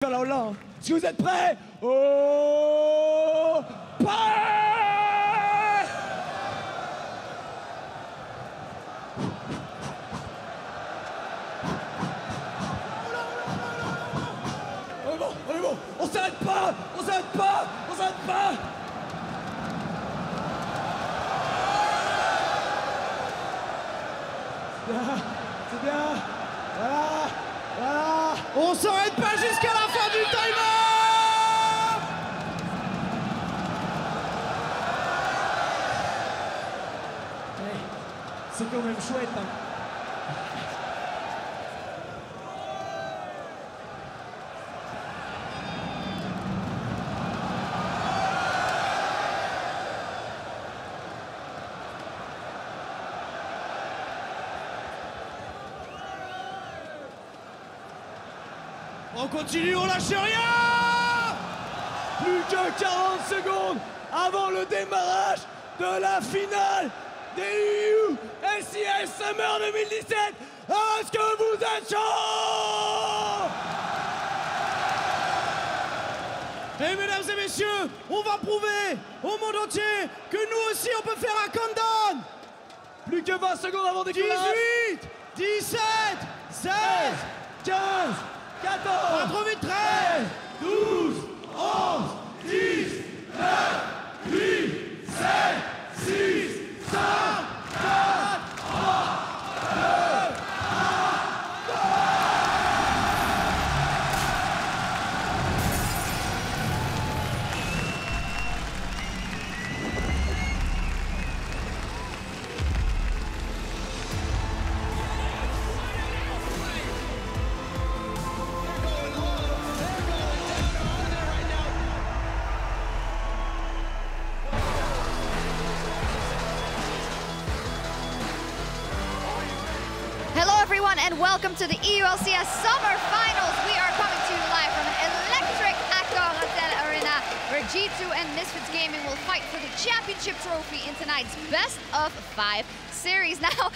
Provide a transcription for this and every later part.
Vers la Hollande. Est-ce que vous êtes prêts? Oh, prêt! On est bon, on est bon. On s'arrête pas, on s'arrête pas, on s'arrête pas. C'est bien. Voilà. Voilà. On s'arrête pas jusqu'à la fin du timer. Hey, c'est quand même chouette, hein. On continue, on lâche rien. Plus que 40 secondes avant le démarrage de la finale des EU LCS Summer 2017. Est-ce que vous êtes chaud? Et mesdames et messieurs, on va prouver au monde entier que nous aussi on peut faire un countdown. Plus que 20 secondes avant décollage. 18, 17, 16, 15, 14, pas trop vite, 13, 12, 11, 10, 9, 8, 7, 6, 5, 4, 3, 2, 1, and welcome to the EU LCS Summer Finals. We are coming to you live from an electric Cho'gath arena where G2 and Misfits Gaming will fight for the championship trophy in tonight's best of 5 series. Now,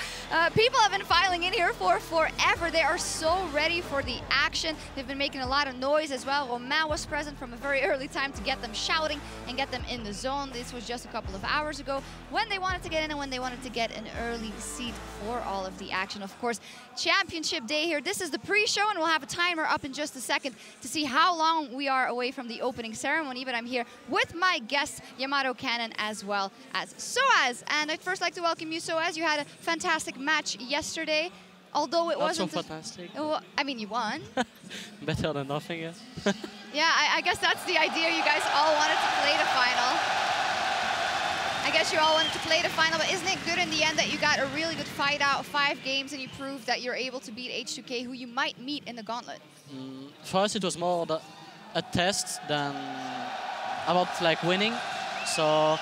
people have been filing in here for forever. They are so ready for the action. They've been making a lot of noise as well. Romain was present from a very early time to get them shouting and get them in the zone. This was just a couple of hours ago when they wanted to get in and when they wanted to get an early seat for all of the action. Of course, championship day here. This is the pre-show and we'll have a timer up in just a second to see how long we are away from the opening ceremony. But I'm here with my guest, YamatoCannon, as well as sOAZ. And I'd first like to welcome you, sOAZ. You had a fantastic match yesterday, although it wasn't so fantastic. I mean, you won. Better than nothing, yes. Yeah, I guess that's the idea. You guys all wanted to play the final. I guess you all wanted to play the final, but isn't it good in the end that you got a really good fight out, 5 games, and you proved that you're able to beat H2K, who you might meet in the gauntlet? For us, it was more a test than about like winning. So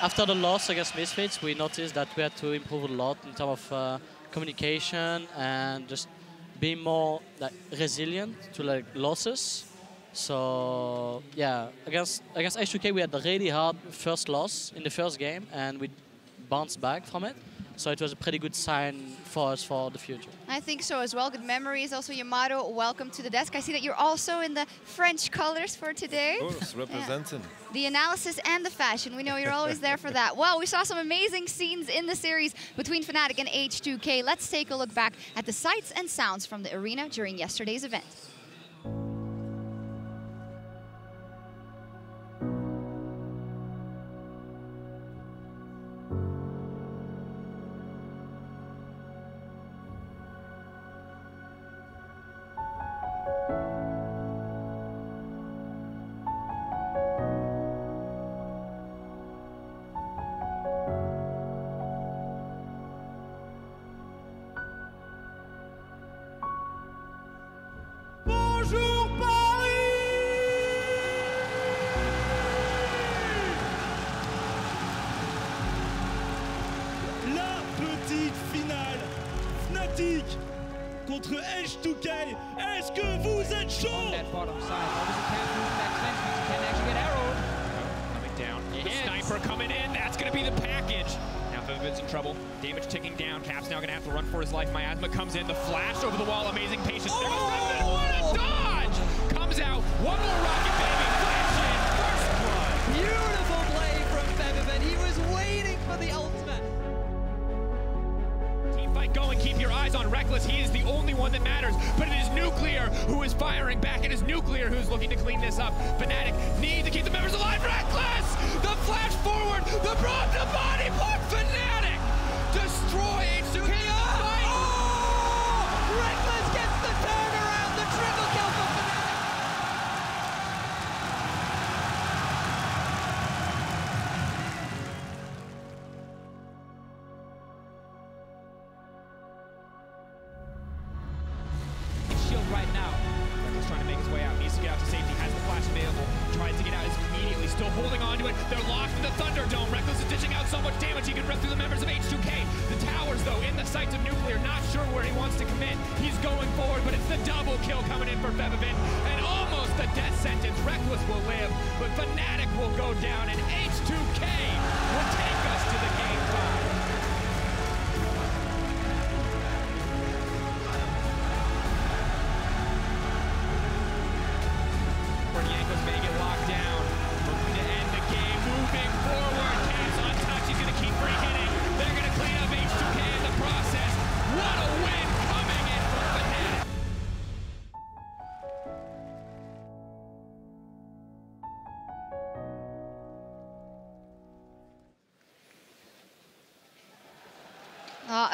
after the loss against Misfits, we noticed that we had to improve a lot in terms of communication and just being more like resilient to like losses. So yeah, against H2K we had a really hard first loss in the first game and we bounced back from it. So it was a pretty good sign for us for the future. I think so as well. Good memories. Also, Yamato, welcome to the desk. I see that you're also in the French colors for today. Of course, representing. Yeah. The analysis and the fashion. We know you're always there for that. Well, we saw some amazing scenes in the series between Fnatic and H2K. Let's take a look back at the sights and sounds from the arena during yesterday's event. Bonjour Paris. La petite finale. Fnatic contre H2K. Est-ce que vous êtes chaud? That bottom side. Obviously can't move in that sense. He can actually get arrowed. Coming down. The sniper coming in. That's going to be the package. Now Vivid's in trouble. Damage ticking down. Cap's now going to have to run for his life. Miasma comes in. The flash over the wall. Amazing patience. What a dodge! Comes comes out. One more rocket, baby. Flash in. First blood. Beautiful play from PowerOfEvil. He was waiting for the ultimate. Team fight going. Keep your eyes on Reckless. He is the only one that matters. But it is Nuclear who is firing back. It is Nuclear who's looking to clean this up. Fnatic need to keep the members alive. Reckless! The flash forward. The broad to body block. Fnatic destroy H2K. Reckless gets the turnaround. The triple kill for Fnatic. Shield right now. Reckless trying to make his way out. Needs to get out to safety. Has the flash available. Tries to get out immediately. Still holding on to it. They're locked in the Thunderdome. Reckless is dishing out so much damage he can rip through the members of H2K. The towers, though, in the sights of Nuclear. Not sure where he wants to commit. He's going forward, but it's the double kill coming in for PowerOfEvil. And almost the death sentence. Reckless will live, but Fnatic will go down, and H2K will take us to the game 5. Yankos may get locked down. Looking to end the game. Moving forward. Cam's on touch. He's going to keep free hitting. They're going to clean up H2K in the process. What a win coming in from Fnatic.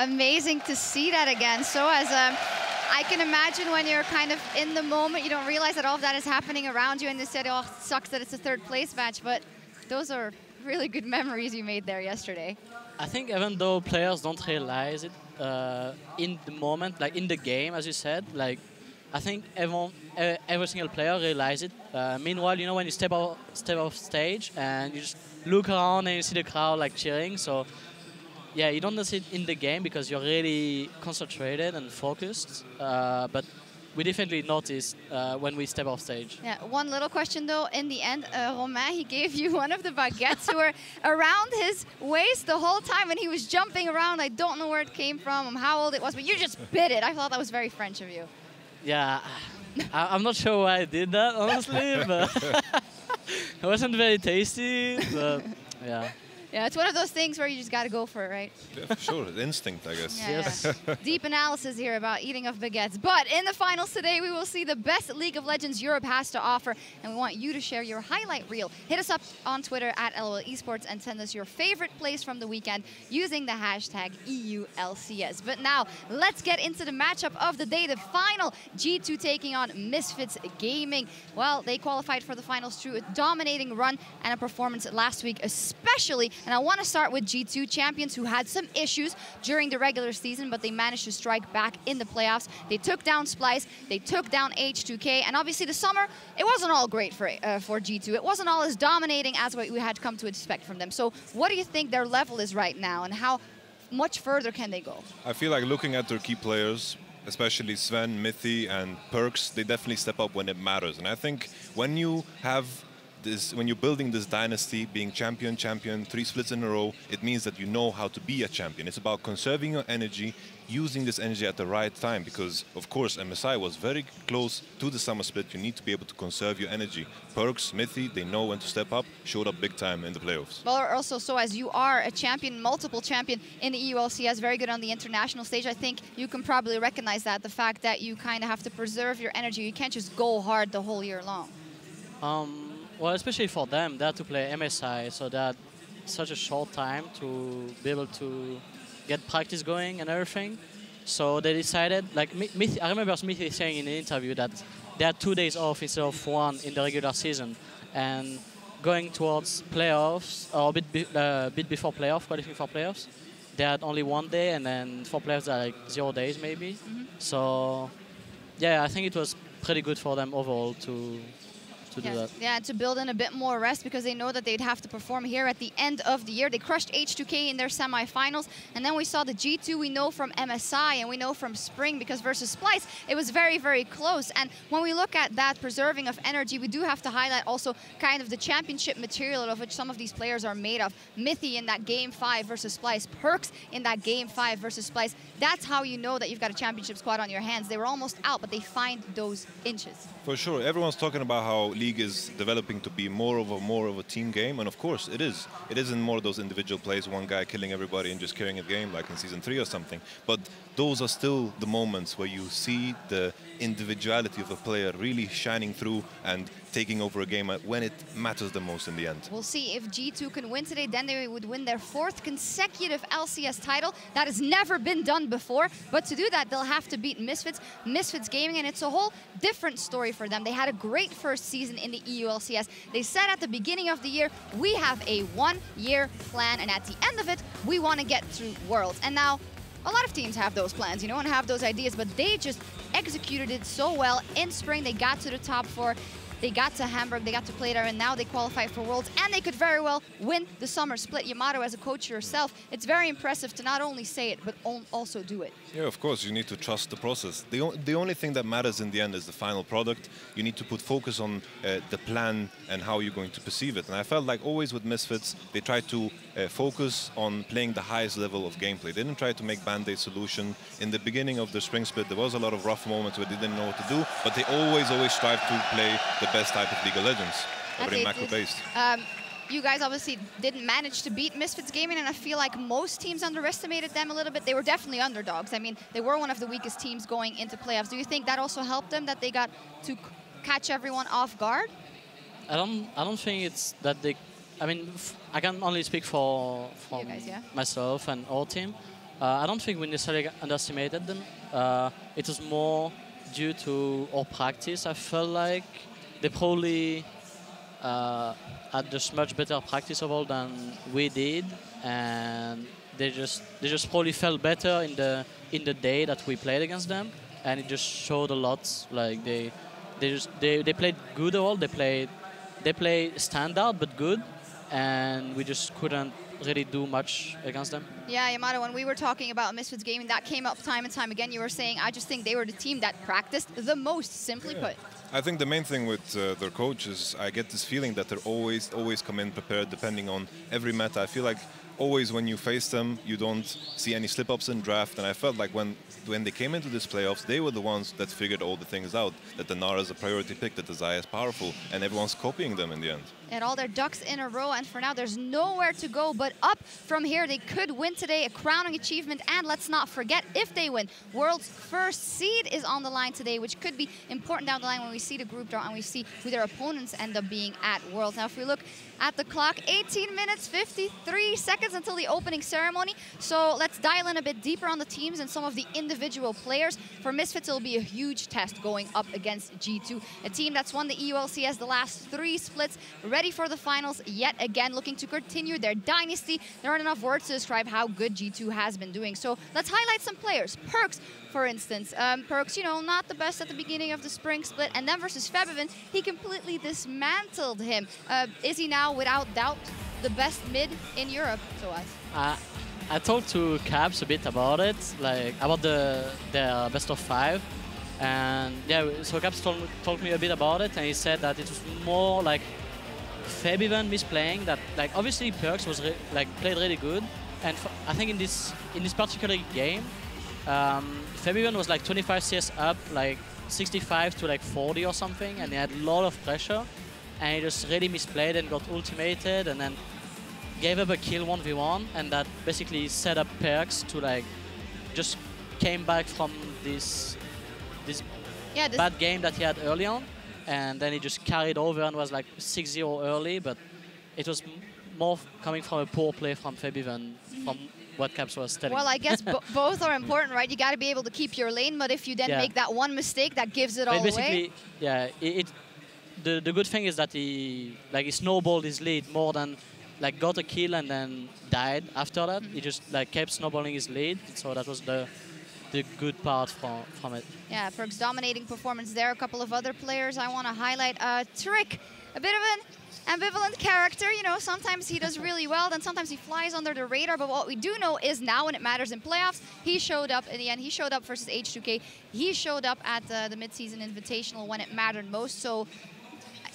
Amazing to see that again. So as I can imagine when you're kind of in the moment, you don't realize that all of that is happening around you, and you said, oh, it sucks that it's a third place match, but those are really good memories you made there yesterday. I think even though players don't realize it in the moment, like in the game, as you said, like I think every single player realizes it. Meanwhile, you know, when you step off stage and you just look around and you see the crowd like cheering, so yeah, you don't see it in the game because you're really concentrated and focused, but we definitely noticed when we step off stage. Yeah, one little question though, in the end, Romain, he gave you one of the baguettes who were around his waist the whole time and he was jumping around. I don't know where it came from, how old it was, but you just bit it. I thought that was very French of you. Yeah, I'm not sure why I did that, honestly, but it wasn't very tasty, but yeah. Yeah, it's one of those things where you just got to go for it, right? Yeah, for sure. Instinct, I guess. Yeah, yeah. Deep analysis here about eating of baguettes. But in the finals today, we will see the best League of Legends Europe has to offer. And we want you to share your highlight reel. Hit us up on Twitter at LOL Esports and send us your favorite plays from the weekend using the hashtag EULCS. But now, let's get into the matchup of the day, the final. G2 taking on Misfits Gaming. Well, they qualified for the finals through a dominating run and a performance last week especially. And I want to start with G2 champions who had some issues during the regular season, but they managed to strike back in the playoffs. They took down Splice, they took down H2K, and obviously the summer, it wasn't all great for G2. It wasn't all as dominating as what we had come to expect from them. So what do you think their level is right now, and how much further can they go? I feel like looking at their key players, especially Zven, Mithy, and Perkz, they definitely step up when it matters. And I think when you have when you're building this dynasty, being champion, 3 splits in a row, it means that you know how to be a champion. It's about conserving your energy, using this energy at the right time, because, of course, MSI was very close to the summer split. You need to be able to conserve your energy. Perkz, Mithy, they know when to step up, showed up big time in the playoffs. Well, also, sOAZ you are a champion, multiple champion in the EULCS, very good on the international stage. I think you can probably recognize that, the fact that you kind of have to preserve your energy. You can't just go hard the whole year long. Well, especially for them, they had to play MSI, so they had such a short time to be able to get practice going and everything. So they decided, like, I remember Mithy saying in the interview that they had 2 days off instead of 1 in the regular season. And going towards playoffs, or a bit before playoff, qualifying for playoffs, they had only 1 day, and then for playoffs, they had like 0 days maybe. So, yeah, I think it was pretty good for them overall to to do that. Yeah, to build in a bit more rest because they know that they'd have to perform here at the end of the year. They crushed H2K in their semifinals, and then we saw the G2 we know from MSI and we know from Spring because versus Splice, it was very, very close. And when we look at that preserving of energy, we do have to highlight also kind of the championship material of which some of these players are made of. Mithy in that Game 5 versus Splice, Perkz in that Game 5 versus Splice. That's how you know that you've got a championship squad on your hands. They were almost out, but they find those inches. For sure, everyone's talking about how League is developing to be more of a team game, and of course it is. It isn't more of those individual plays, one guy killing everybody and just carrying a game like in Season 3 or something. But those are still the moments where you see the individuality of a player really shining through and taking over a game when it matters the most in the end. We'll see if G2 can win today, then they would win their 4th consecutive LCS title. That has never been done before, but to do that, they'll have to beat Misfits Gaming, and it's a whole different story for them. They had a great first season in the EU LCS. They said at the beginning of the year, we have a 1-year plan, and at the end of it, we want to get through Worlds. And now, a lot of teams have those plans, you know, and have those ideas, but they just executed it so well. In Spring, they got to the top 4. They got to Hamburg, they got to play there, and now they qualify for Worlds, and they could very well win the summer split. Yamato, as a coach yourself, it's very impressive to not only say it, but also do it. Yeah, of course, you need to trust the process. The only thing that matters in the end is the final product. You need to put focus on the plan and how you're going to perceive it. And I felt like always with Misfits, they tried to focus on playing the highest level of gameplay. They didn't try to make band-aid solution. In the beginning of the spring split, there was a lot of rough moments where they didn't know what to do, but they always strive to play the best type of League of Legends, very macro-based. You guys obviously didn't manage to beat Misfits Gaming, and I feel like most teams underestimated them a little bit. They were definitely underdogs. I mean, they were one of the weakest teams going into playoffs. Do you think that also helped them, that they got to catch everyone off guard? I don't think it's that they. I mean, I can only speak for guys, yeah? myself and our team. I don't think we necessarily underestimated them. It was more due to our practice. I felt like they probably had just much better practice overall than we did, and they just probably felt better in the day that we played against them, and it just showed a lot. Like they played good overall. They played standard but good, and we just couldn't really do much against them. Yeah, Yamato, when we were talking about Misfits Gaming, that came up time and time again. You were saying, I just think they were the team that practiced the most, simply put. I think the main thing with their coach is I get this feeling that they're always come in prepared depending on every meta. I feel like always when you face them, you don't see any slip-ups in draft, and I felt like when they came into this playoffs, they were the ones that figured all the things out, that the Nara is a priority pick, that the Xayah is powerful, and everyone's copying them in the end. And all their ducks in a row, and for now there's nowhere to go but up from here. They could win today, a crowning achievement, and let's not forget, if they win, World's first seed is on the line today, which could be important down the line when we see the group draw and we see who their opponents end up being at Worlds. Now if we look at the clock, 18 minutes, 53 seconds until the opening ceremony. So let's dial in a bit deeper on the teams and some of the individual players. For Misfits, it'll be a huge test going up against G2, a team that's won the EU LCS the last 3 splits, ready for the finals yet again, looking to continue their dynasty. There aren't enough words to describe how good G2 has been doing. So let's highlight some players. Perkz, for instance. Perkz, you know, not the best at the beginning of the spring split, and then versus Febiven, he completely dismantled him. Is he now, without doubt, the best mid in Europe, sOAZ? I talked to Cabs a bit about it, like about their best of 5, and yeah, so Cabs told me a bit about it, and he said that it was more like Febiven misplaying. That like obviously Perkz was played really good, and I think in this particular game, Febiven was like 25 CS up, like 65 to like 40 or something, and he had a lot of pressure, and he just really misplayed and got ultimated, and then gave up a kill 1v1, and that basically set up Perkz to like just came back from this bad game that he had early on, and then he just carried over and was like 6-0 early, but it was more coming from a poor play from Febiven, from what Caps was telling. Well, I guess both are important, right? You got to be able to keep your lane, but if you then make that one mistake, that gives it all away. Yeah, the good thing is that he snowballed his lead more than like got a kill and then died after that. He just like kept snowballing his lead, so that was the the good part from it. Yeah, Perkz dominating performance there. A couple of other players I want to highlight. Trick, a bit of an ambivalent character, you know, sometimes he does really well, then sometimes he flies under the radar, but what we do know is now when it matters in playoffs, he showed up in the end. He showed up versus H2K. He showed up at the mid-season invitational when it mattered most. So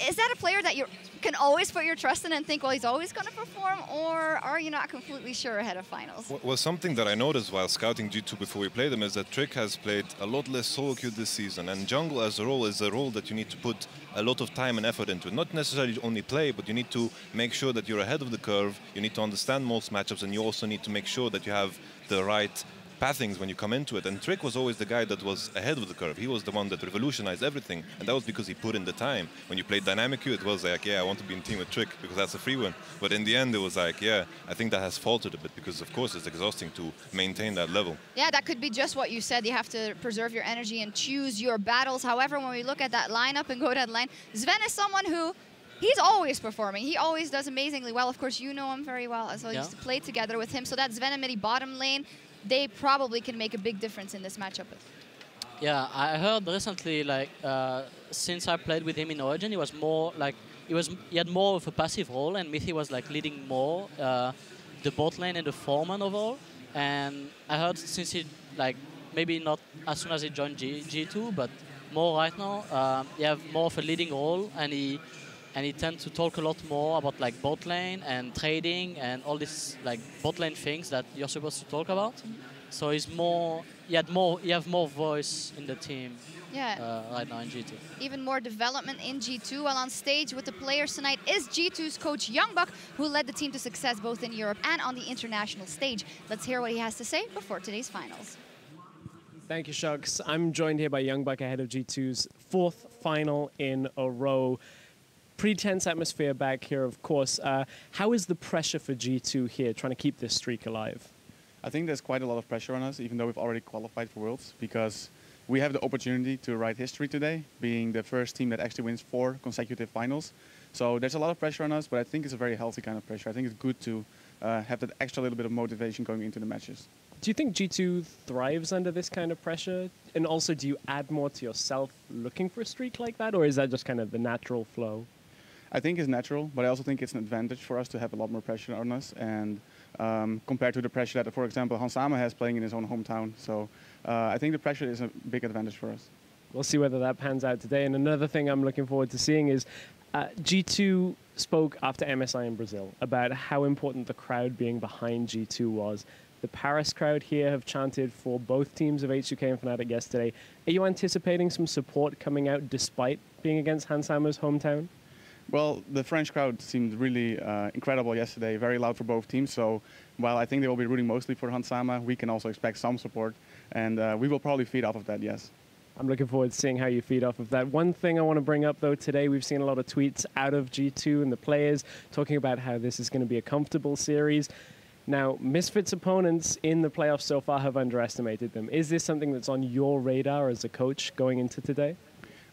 is that a player that you can always put your trust in and think, well, he's always going to perform, or are you not completely sure ahead of finals? Well, something that I noticed while scouting G2 before we played them is that Trick has played a lot less solo queue this season, and jungle as a role is a role that you need to put a lot of time and effort into. Not necessarily only play, but you need to make sure that you're ahead of the curve, you need to understand most matchups, and you also need to make sure that you have the right pathings when you come into it. And Trick was always the guy that was ahead of the curve. He was the one that revolutionized everything, and that was because he put in the time. When you played dynamic queue, it was like, yeah, I want to be in team with Trick because that's a free win. But in the end, it was like, yeah, I think that has faltered a bit because, of course, it's exhausting to maintain that level. Yeah, that could be just what you said. You have to preserve your energy and choose your battles. However, when we look at that lineup and go to that line, Zven is someone who he's always performing. He always does amazingly well. Of course, you know him very well, so you used to play together with him. So that Zven and Mithy bottom lane, they probably can make a big difference in this matchup. Yeah, I heard recently, like, since I played with him in Origin, he was more like, he had more of a passive role, and Mithy was like leading more the bot lane and the foreman overall. And I heard since he, like, maybe not as soon as he joined G2, but more right now, he have more of a leading role, and he tends to talk a lot more about like bot lane and trading and all these like bot lane things that you're supposed to talk about. So he's more, you have more voice in the team right now in G2. Even more development in G2. While on stage with the players tonight is G2's coach Youngbuck, who led the team to success both in Europe and on the international stage. Let's hear what he has to say before today's finals. Thank you, Sjokz. I'm joined here by Youngbuck ahead of G2's 4th final in a row. Pretty tense atmosphere back here, of course. How is the pressure for G2 here, trying to keep this streak alive? I think there's quite a lot of pressure on us, even though we've already qualified for Worlds, because we have the opportunity to write history today, being the first team that actually wins 4 consecutive finals. So there's a lot of pressure on us, but I think it's a very healthy kind of pressure. I think it's good to have that extra little bit of motivation going into the matches. Do you think G2 thrives under this kind of pressure? And also, do you add more to yourself looking for a streak like that, or is that just kind of the natural flow? I think it's natural, but I also think it's an advantage for us to have a lot more pressure on us, and compared to the pressure that, for example, Hansama has playing in his own hometown. So I think the pressure is a big advantage for us. We'll see whether that pans out today. And another thing I'm looking forward to seeing is G2 spoke after MSI in Brazil about how important the crowd being behind G2 was. The Paris crowd here have chanted for both teams of H2K and Fnatic yesterday. Are you anticipating some support coming out despite being against Hansama's hometown? Well, the French crowd seemed really incredible yesterday, very loud for both teams. So while I think they will be rooting mostly for Hansama, we can also expect some support. And we will probably feed off of that, yes. I'm looking forward to seeing how you feed off of that. One thing I want to bring up, though, today, we've seen a lot of tweets out of G2 and the players talking about how this is going to be a comfortable series. Now, Misfits opponents in the playoffs so far have underestimated them. Is this something that's on your radar as a coach going into today?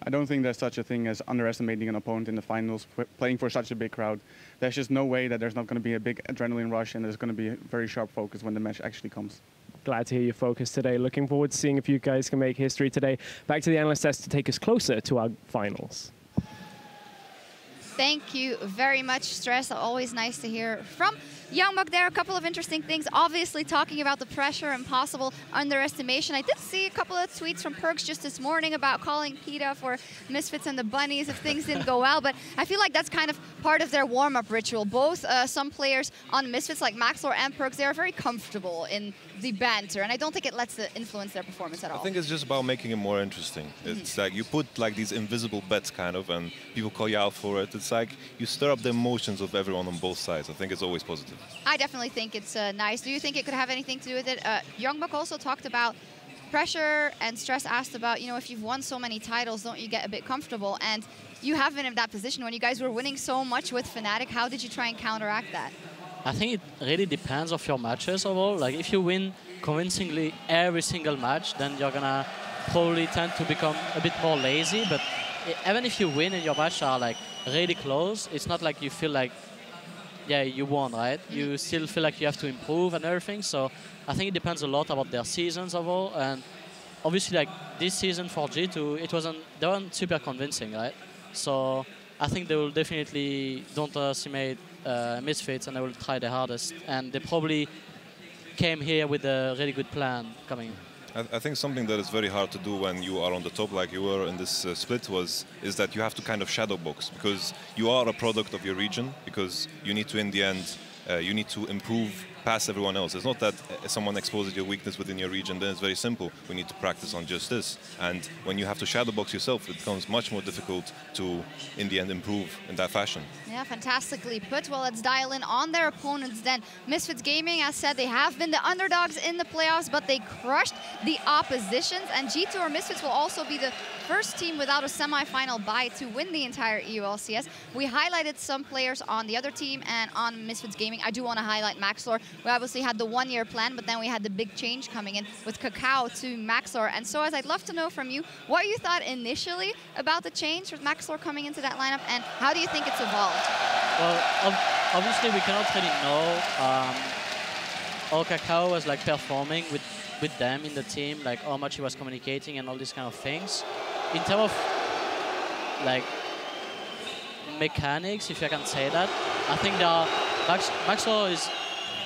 I don't think there's such a thing as underestimating an opponent in the finals, playing for such a big crowd. There's just no way that there's not going to be a big adrenaline rush, and there's going to be a very sharp focus when the match actually comes. Glad to hear your focus today. Looking forward to seeing if you guys can make history today. Back to the Analyst test to take us closer to our finals. Thank you very much, Stress. Always nice to hear from Youngbuck there. A couple of interesting things, obviously talking about the pressure and possible underestimation. I did see a couple of tweets from Perkz just this morning about calling PETA for Misfits and the Bunnies if things didn't go well, but I feel like that's kind of part of their warm-up ritual. Both some players on Misfits like Maxlore and Perkz, they are very comfortable in the banter, and I don't think it lets it influence their performance at all. I think it's just about making it more interesting. It's like you put like these invisible bets kind of, and people call you out for it. It's like you stir up the emotions of everyone on both sides. I think it's always positive. I definitely think it's nice. Do you think it could have anything to do with it? Youngbuck also talked about pressure, and Stress asked about, you know, if you've won so many titles, don't you get a bit comfortable? And you have been in that position when you guys were winning so much with Fnatic. How did you try and counteract that? I think it really depends on your matches overall. Like if you win convincingly every single match, then you're gonna probably tend to become a bit more lazy. But even if you win and your matches are like really close, it's not like you feel like, yeah, you won, right? You still feel like you have to improve and everything. So I think it depends a lot about their seasons overall. And obviously, like this season for G2, they weren't super convincing, right? So I think they will definitely don't underestimate Misfits, and they will try their hardest. And they probably came here with a really good plan coming. I think something that is very hard to do when you are on the top like you were in this split is that you have to kind of shadow box, because you are a product of your region, because you need to, in the end, you need to improve past everyone else. It's not that someone exposes your weakness within your region, then it's very simple. We need to practice on just this. And when you have to shadow box yourself, it becomes much more difficult to, in the end, improve in that fashion. Yeah, fantastically put. Well, let's dial in on their opponents then. Misfits Gaming, as said, they have been the underdogs in the playoffs, but they crushed the oppositions. And G2 or Misfits will also be the first team without a semi-final bye to win the entire EULCS. We highlighted some players on the other team and on Misfits Gaming. I do want to highlight Maxlore. We obviously had the one-year plan, but then we had the big change coming in with Cacao to Maxlore. And so, as I'd love to know from you what you thought initially about the change with Maxlore coming into that lineup, and how do you think it's evolved? Well, obviously we cannot really know how Cacao was like performing with them in the team, like how much he was communicating and all these kind of things. In terms of like mechanics, if I can say that, I think Maxlore is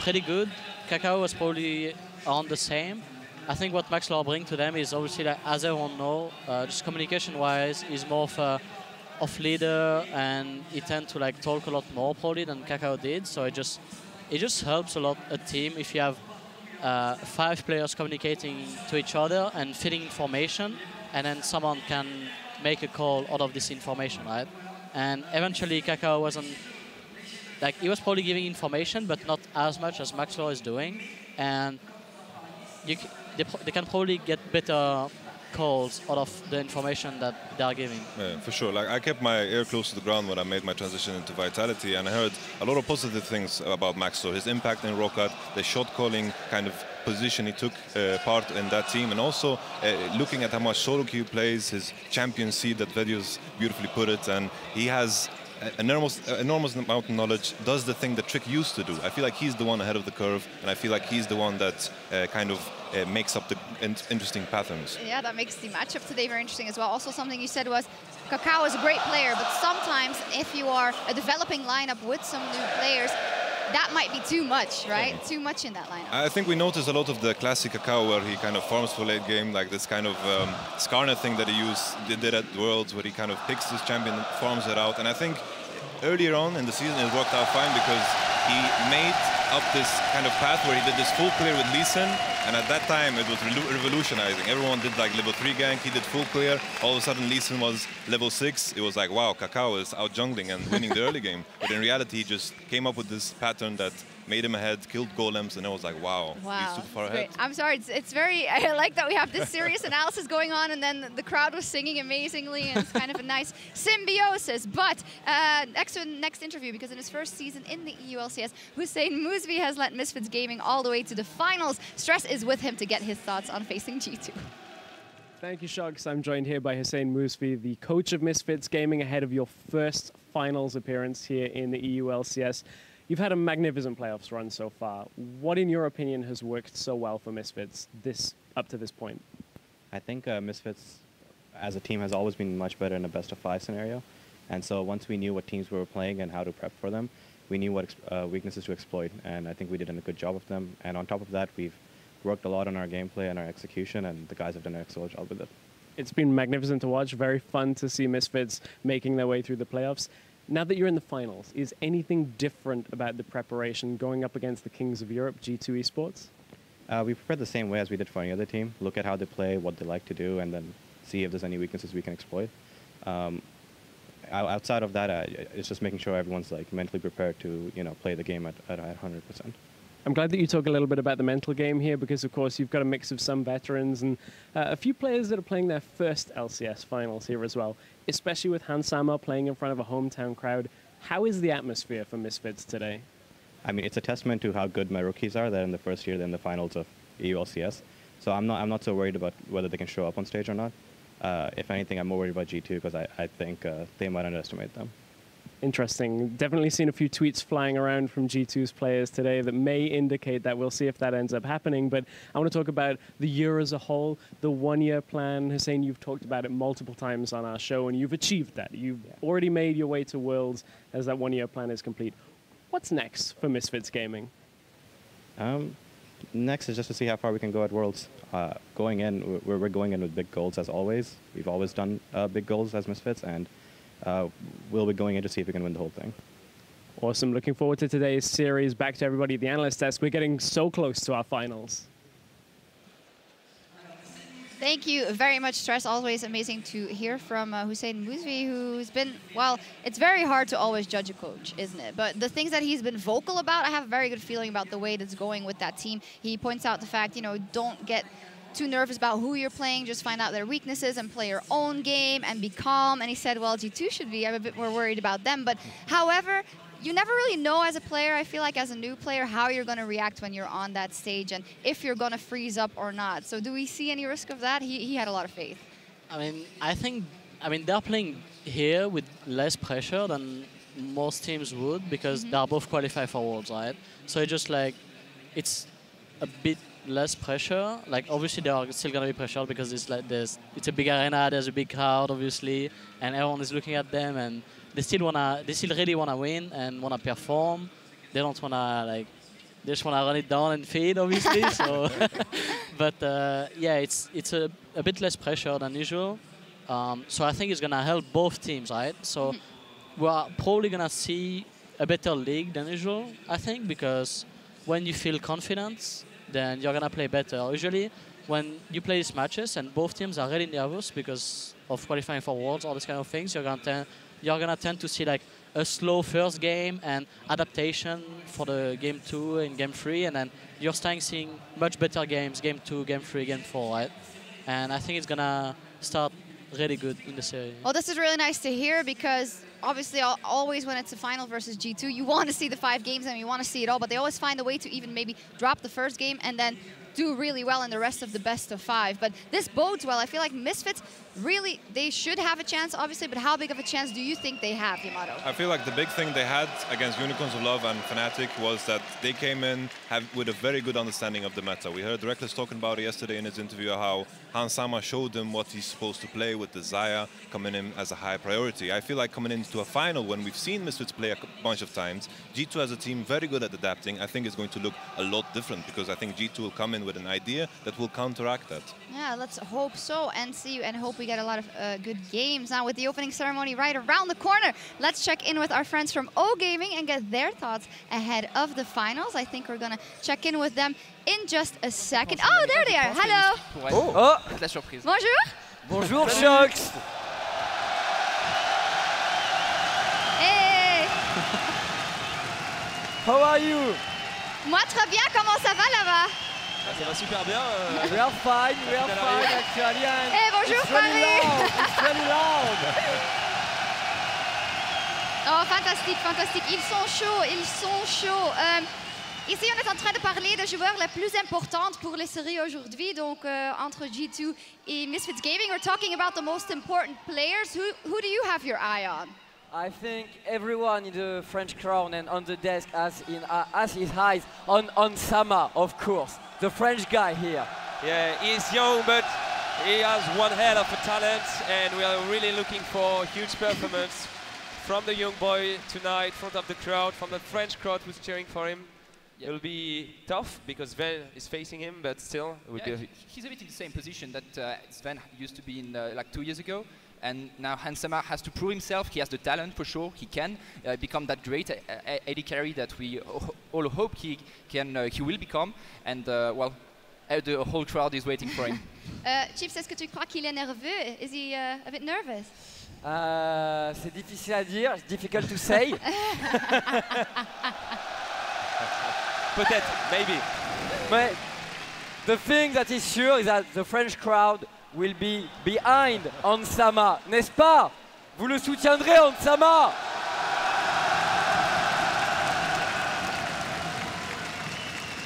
pretty good. Cacao was probably on the same. I think what Maxlore brings to them is obviously, like, as everyone know, just communication-wise, is more of leader, and he tends to like talk a lot more probably than Cacao did. So it just helps a lot a team if you have 5 players communicating to each other and feeding information, and then someone can make a call out of this information, right? And eventually Cacao wasn't, like, he was probably giving information, but not as much as Maxlore is doing. And they can probably get better calls out of the information that they are giving. Yeah, for sure. Like, I kept my ear close to the ground when I made my transition into Vitality, and I heard a lot of positive things about Maxlore. His impact in Rocket, the shot calling kind of position he took part in that team, and also looking at how much solo queue plays, his champion seed that Vedius beautifully put it, and he has an enormous amount of knowledge, does the thing that Trick used to do. I feel like he's the one ahead of the curve, and I feel like he's the one that kind of makes up the interesting patterns. Yeah, that makes the matchup today very interesting as well. Also, something you said was Cacao is a great player, but sometimes if you are a developing lineup with some new players, that might be too much, right? Yeah. Too much in that lineup. I think we noticed a lot of the classic Cacao where he kind of farms for late game, like this kind of Skarner thing that he did at Worlds, where he kind of picks his champion and farms it out. And I think earlier on in the season it worked out fine because he made up this kind of path where he did this full clear with Lee Sin, and at that time it was revolutionizing. Everyone did like level 3 gank, he did full clear. All of a sudden Lee Sin was level 6. It was like, wow, Cacao is out jungling and winning the early game. But in reality he just came up with this pattern that made him ahead, killed golems, and I was like, wow, he's super far ahead. I'm sorry, it's very, I like that we have this serious analysis going on, and then the crowd was singing amazingly, and it's kind of a nice symbiosis. But next interview, because in his first season in the EULCS, Hussein Mousvi has led Misfits Gaming all the way to the finals. Stress is with him to get his thoughts on facing G2. Thank you, Sjokz. I'm joined here by Hussein Mousvi, the coach of Misfits Gaming, ahead of your first finals appearance here in the EULCS. You've had a magnificent playoffs run so far. What, in your opinion, has worked so well for Misfits up to this point? I think Misfits, as a team, has always been much better in a best-of-5 scenario. And so once we knew what teams we were playing and how to prep for them, we knew what weaknesses to exploit. And I think we did a good job of them. And on top of that, we've worked a lot on our gameplay and our execution, and the guys have done an excellent job with it. It's been magnificent to watch. Very fun to see Misfits making their way through the playoffs. Now that you're in the finals, is anything different about the preparation going up against the Kings of Europe, G2 Esports? We prepared the same way as we did for any other team. Look at how they play, what they like to do, and then see if there's any weaknesses we can exploit. Outside of that, it's just making sure everyone's like mentally prepared to play the game at 100%. I'm glad that you talk a little bit about the mental game here, because of course you've got a mix of some veterans and a few players that are playing their first LCS finals here as well, especially with Hansama playing in front of a hometown crowd. How is the atmosphere for Misfits today? I mean, it's a testament to how good my rookies are. They're in the first year, they're in the finals of EULCS. So I'm not so worried about whether they can show up on stage or not. If anything, I'm more worried about G2 because I think they might underestimate them. Interesting. Definitely seen a few tweets flying around from G2's players today that may indicate that. We'll see if that ends up happening. But I want to talk about the year as a whole, the one-year plan. Hussein, you've talked about it multiple times on our show, and you've achieved that. You've already made your way to Worlds as that one-year plan is complete. What's next for Misfits Gaming? Next is just to see how far we can go at Worlds. Going in, we're going in with big goals as always. We've always done big goals as Misfits, and we'll be going in to see if we can win the whole thing. Awesome. Looking forward to today's series. Back to everybody at the analyst desk. We're getting so close to our finals. Thank you very much, Stress. Always amazing to hear from Hussein Mousvi, who's been, well, it's very hard to always judge a coach, isn't it? But the things that he's been vocal about, I have a very good feeling about the way that's going with that team. He points out the fact, you know, don't get too nervous about who you're playing, just find out their weaknesses and play your own game and be calm. And he said, well, G2 should be. I'm a bit more worried about them. But however, you never really know as a player, I feel like as a new player, how you're going to react when you're on that stage and if you're going to freeze up or not. So do we see any risk of that? He had a lot of faith. I think they're playing here with less pressure than most teams would because they're both qualified for Worlds, right? So it's just like, it's a bit less pressure. Like obviously they are still gonna be pressured because it's like it's a big arena, there's a big crowd obviously, and everyone is looking at them, and they still really wanna win and wanna perform. They don't wanna they just wanna run it down and feed obviously. So, but yeah, it's a bit less pressure than usual. So I think it's gonna help both teams, right? So we are probably gonna see a better league than usual, I think, because when you feel confident, then you're gonna play better. Usually, when you play these matches and both teams are really nervous because of qualifying for Worlds, all these kind of things, you're gonna tend to see like a slow first game and adaptation for the game 2 and game 3, and then you're starting seeing much better games, game 2, game 3, game 4, right? And I think it's gonna start really good in the series. Well, this is really nice to hear because obviously always when it's a final versus G2, you want to see the 5 games and you want to see it all, but they always find a way to even maybe drop the first game and then do really well in the rest of the best of 5. But this bodes well. I feel like Misfits, really, they should have a chance, obviously, but how big of a chance do you think they have, Yamato? I feel like the big thing they had against Unicorns of Love and Fnatic was that they came in with a very good understanding of the meta. We heard Reckless talking about it yesterday in his interview, how Hans Sama showed them what he's supposed to play with the Xayah coming in as a high priority. I feel like coming into a final, when we've seen Misfits play a bunch of times, G2 as a team, very good at adapting. I think it's going to look a lot different because I think G2 will come in with an idea that will counteract that. Yeah, let's hope so and see and hope we get a lot of good games. Now with the opening ceremony right around the corner, let's check in with our friends from O Gaming and get their thoughts ahead of the finals. I think we're gonna check in with them in just a second. Oh, there they are. Hello. Oh, la surprise. Bonjour. Bonjour, Sjokz. Hey. How are you? Moi, très bien. Comment ça va là-bas? Ça va super bien. We are fine, actually. Hey, bonjour, Paris. It's really loud. Oh, fantastique, fantastique. Ils sont chauds. Ici, on est en train de parler des joueurs les plus importantes pour les séries aujourd'hui. Donc, entre G2 et Misfits Gaming, we're talking about the most important players. Who do you have your eye on? I think everyone in the French crowd and on the desk has his eyes on Sama, of course. The French guy here. Yeah, he's young, but he has one hell of a talent, and we are really looking for a huge performance from the young boy tonight in front of the crowd, from the French crowd who's cheering for him. It will be tough because Zven is facing him, but still, it would be. He's a bit in the same position that Zven used to be in like 2 years ago. And now Hansama has to prove himself. He has the talent for sure. He can become that great AD carry that we all hope he will become. And well, the whole crowd is waiting for him. Chips, est-ce que tu crois qu'il est nerveux? Is he a bit nervous? C'est difficile à dire. It's difficult to say. Peut-être, maybe. But the thing that is sure is that the French crowd will be behind Hansama, n'est-ce pas? Vous le soutiendrez, Hansama?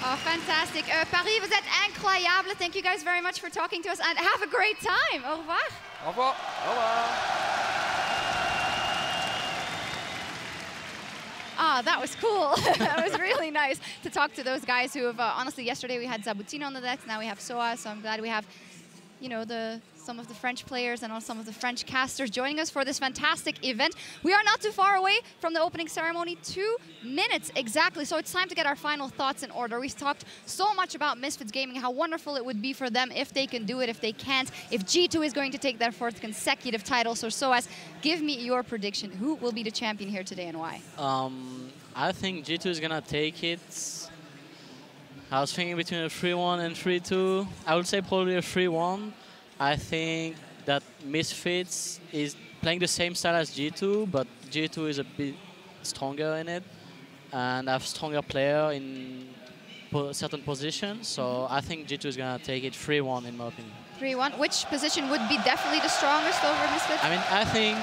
Oh, fantastic. Paris, vous êtes incroyable. Thank you guys very much for talking to us and have a great time. Au revoir. Au revoir. Au revoir. that was cool. That was really nice to talk to those guys who have, honestly, yesterday we had Zabutino on the decks, now we have sOAZ, so I'm glad we have, you know, some of the French players and also some of the French casters joining us for this fantastic event. We are not too far away from the opening ceremony, 2 minutes exactly, so it's time to get our final thoughts in order. We've talked so much about Misfits Gaming, how wonderful it would be for them if they can do it, if they can't, if G2 is going to take their 4th consecutive title. So sOAZ, give me your prediction. Who will be the champion here today and why? I think G2 is gonna take it. I was thinking between a 3-1 and 3-2. I would say probably a 3-1. I think that Misfits is playing the same style as G2, but G2 is a bit stronger in it and have stronger player in certain positions. So I think G2 is gonna take it 3-1 in my opinion. 3-1. Which position would be definitely the strongest over Misfits? I mean, I think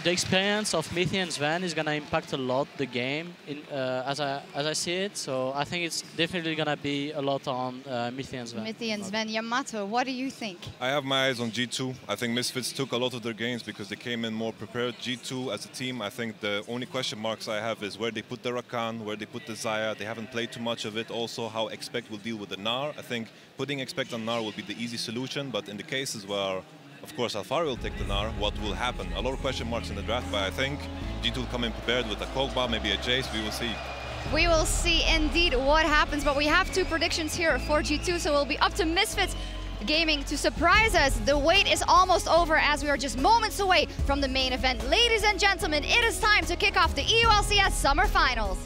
the experience of Mithy and Zven is gonna impact a lot the game as I see it. So I think it's definitely gonna be a lot on Mithy and Zven. Mithy and Zven. Yamato, what do you think? I have my eyes on G2. I think Misfits took a lot of their games because they came in more prepared. G2 as a team, I think the only question marks I have is where they put the Rakan, where they put the Xayah. They haven't played too much of it. Also, how Expect will deal with the Gnar. I think putting Expect on Gnar will be the easy solution, but in the cases where of course, Alphari will take the Gnar. What will happen? A lot of question marks in the draft, but I think G2 will come in prepared with a Kog'Maw, maybe a Jace. We will see. We will see indeed what happens, but we have 2 predictions here for G2, so it'll be up to Misfits Gaming to surprise us. The wait is almost over as we are just moments away from the main event. Ladies and gentlemen, it is time to kick off the EULCS Summer Finals.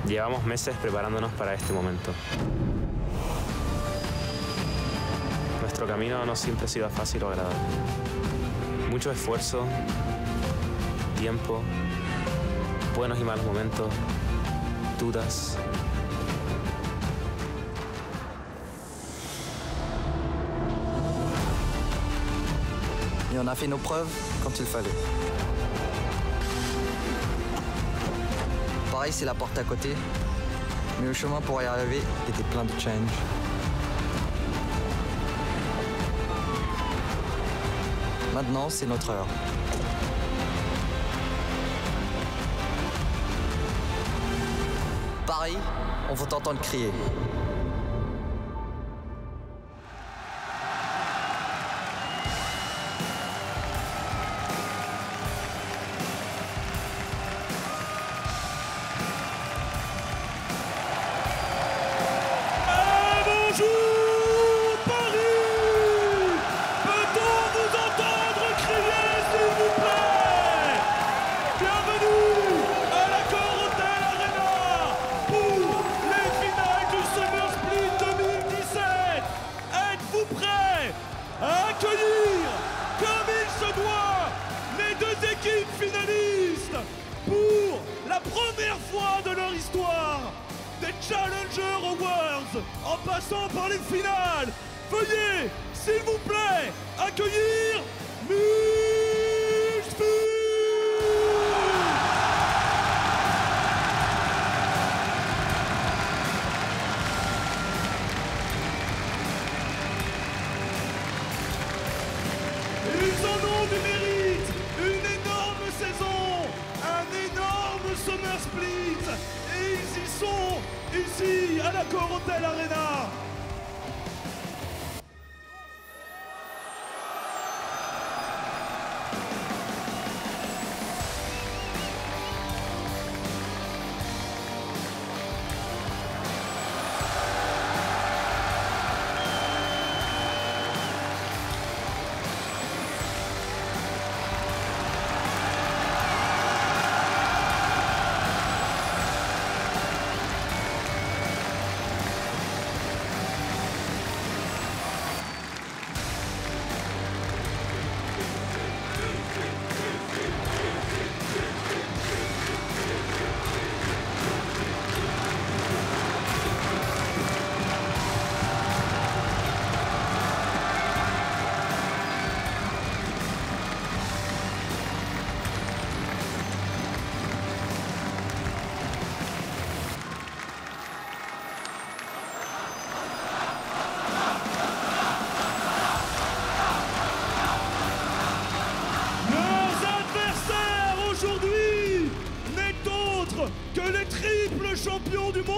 Llevamos meses preparándonos para este momento. Nuestro camino no siempre ha sido fácil o agradable. Mucho esfuerzo, tiempo, buenos y malos momentos, dudas. Et on a fait nos preuves quand il fallait. Pareil, c'est la porte à côté, mais le chemin pour y arriver était plein de challenges. Maintenant, c'est notre heure. Paris, on va t'entendre crier.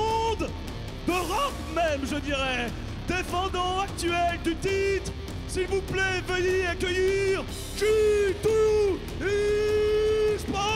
monde, d'Europe même, je dirais. Défendant actuel du titre, s'il vous plaît, veuillez accueillir G2 Esports.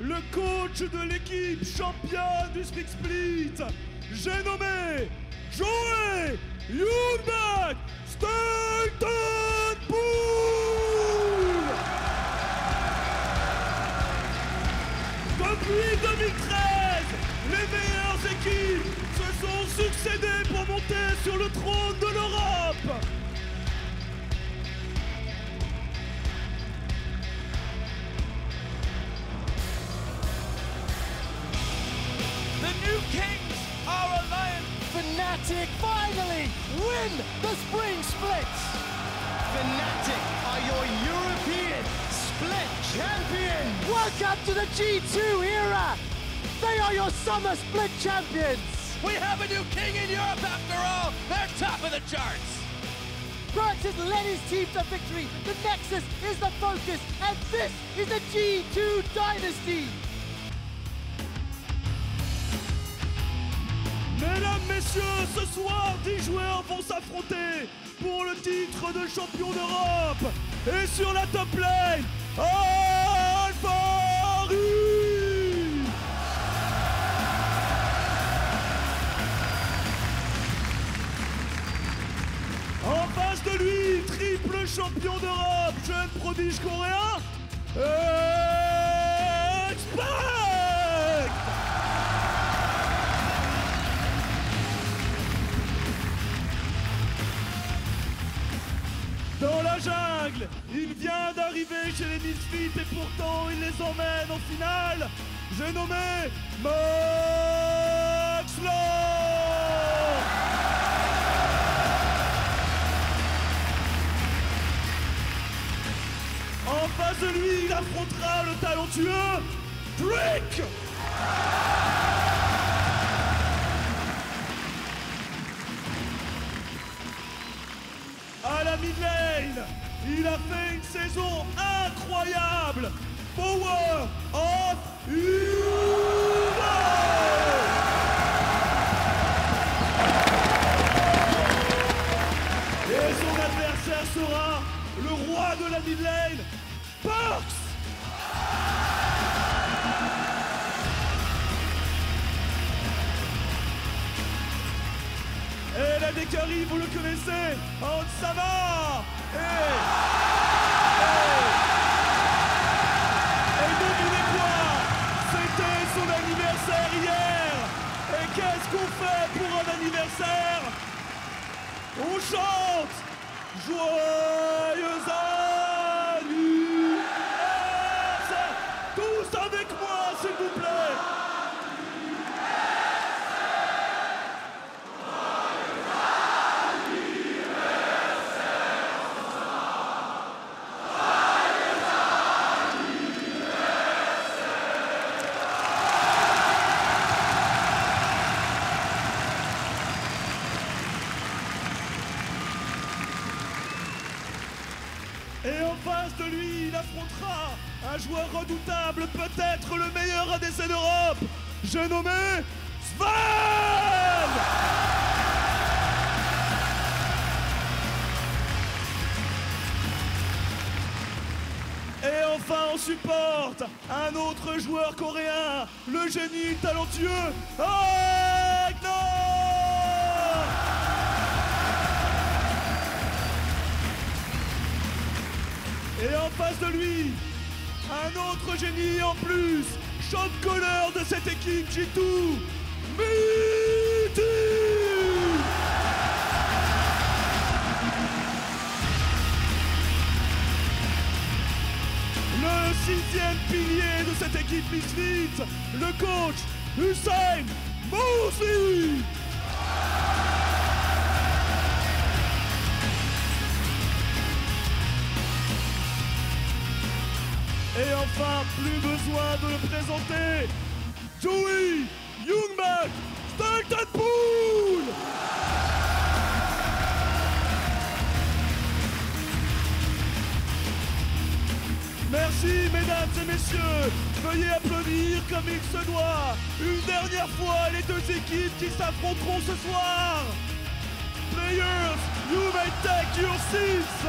Le coach de l'équipe championne du Speak Split, j'ai nommé Joey Youngback Stanton Pool. Depuis 2013, les meilleures équipes se sont succédées pour monter sur le trône de l'Europe. Kings are alive. Fnatic finally win the Spring Splits. Fnatic are your European Split champions. Welcome to the G2 era. They are your Summer Split champions. We have a new king in Europe after all. They're top of the charts. Perkz has led his team to victory. The Nexus is the focus, and this is the G2 dynasty. Mesdames, messieurs, ce soir, 10 joueurs vont s'affronter pour le titre de champion d'Europe. Et sur la top lane, Alphari. En face de lui, triple champion d'Europe, jeune prodige coréen, Expect. Dans la jungle, il vient d'arriver chez les Misfits et pourtant il les emmène en finale. J'ai nommé Maxlore. En face de lui, il affrontera le talentueux Trick. À la mid lane, il a fait une saison incroyable. PowerOfEvil. Et son adversaire sera le roi de la mid lane, Perkz. Et la décarie, vous le connaissez, Ansama. Et devinez quoi? C'était son anniversaire hier. Et qu'est-ce qu'on fait pour un anniversaire? On chante joyeux anniversaire. Tous avec moi, s'il vous plaît. Et en face de lui, il affrontera un joueur redoutable, peut-être le meilleur ADC d'Europe. J'ai nommé Zven. en supporte un autre joueur coréen, le génie talentueux Ignar. Et en face de lui, un autre génie en plus, shot caller de cette équipe G2, Mithy. Le 6e pilier de cette équipe Misfits, le coach Hussein Moussi. Et enfin, plus besoin de le présenter, Joey Youngman Staltenpool. Merci mesdames et messieurs, veuillez applaudir comme il se doit. Une dernière fois les deux équipes qui s'affronteront ce soir. Players, you may take your seats.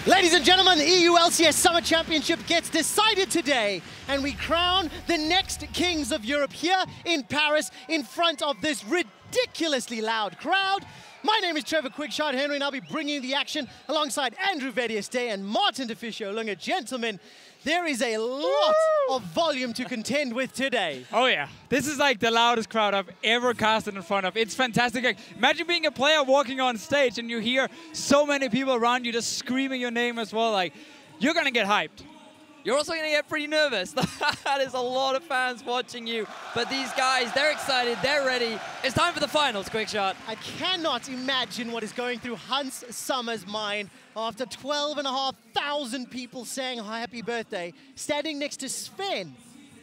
Ladies and gentlemen, the EU LCS Summer Championship gets decided today, and we crown the next kings of Europe here in Paris in front of this ridiculously loud crowd. My name is Trevor Quickshot Henry, and I'll be bringing you the action alongside Andrew Vedius Day and Martin Deficio. Look, gentlemen, there is a lot of volume to contend with today. Oh yeah, this is like the loudest crowd I've ever casted in front of. It's fantastic. Like, imagine being a player walking on stage and you hear so many people around you just screaming your name as well. Like, you're gonna get hyped. You're also going to get pretty nervous. That is a lot of fans watching you. But these guys, they're excited, they're ready. It's time for the finals, Quickshot. I cannot imagine what is going through Hans Sommer's mind after 12,500 people saying happy birthday, standing next to Zven,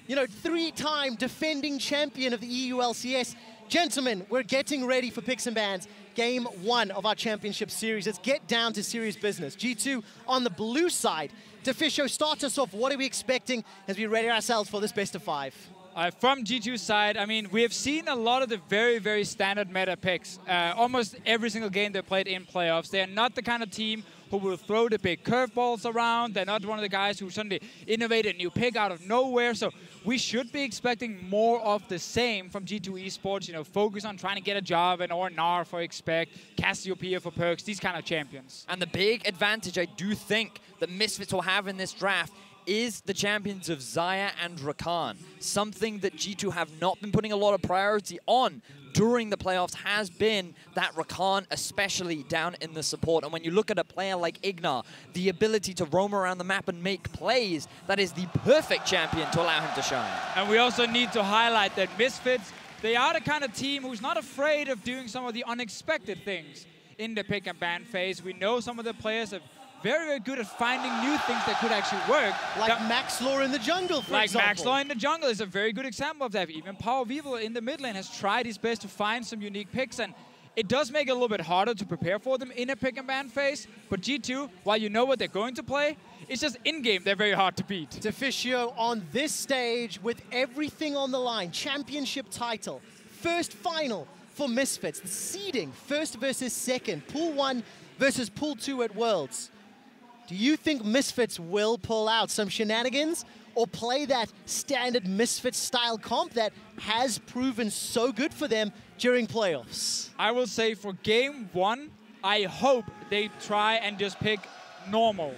you know, 3-time defending champion of the EU LCS. Gentlemen, we're getting ready for Picks and Bans. Game 1 of our championship series. Let's get down to serious business. G2 on the blue side. Deficio, start us off. What are we expecting as we ready ourselves for this best of 5? From G2's side, I mean, we have seen a lot of the very, very standard meta picks. Almost every single game they played in playoffs. They are not the kind of team who will throw the big curveballs around. They're not one of the guys who suddenly innovate a new pick out of nowhere. So we should be expecting more of the same from G2 Esports. You know, focus on trying to get a Jarvan or Gnar for Expect, Cassiopeia for Perkz, these kind of champions. And the big advantage I do think that Misfits will have in this draft is the champions of Xayah and Rakan. Something that G2 have not been putting a lot of priority on during the playoffs has been that Rakan, especially down in the support. And when you look at a player like Ignar, the ability to roam around the map and make plays, that is the perfect champion to allow him to shine. And we also need to highlight that Misfits, they are the kind of team who's not afraid of doing some of the unexpected things in the pick and ban phase. We know some of the players have very, very good at finding new things that could actually work. Like Maxlore in the jungle, for example. Like Maxlore in the jungle is a very good example of that. Even PowerOfEvil in the mid lane has tried his best to find some unique picks, and it does make it a little bit harder to prepare for them in a pick and ban phase. But G2, while you know what they're going to play, it's just in-game they're very hard to beat. Deficio on this stage with everything on the line, championship title, first final for Misfits, the seeding, first versus second, Pool 1 versus Pool 2 at Worlds. Do you think Misfits will pull out some shenanigans or play that standard Misfits style comp that has proven so good for them during playoffs? I will say for game 1, I hope they try and just pick normal.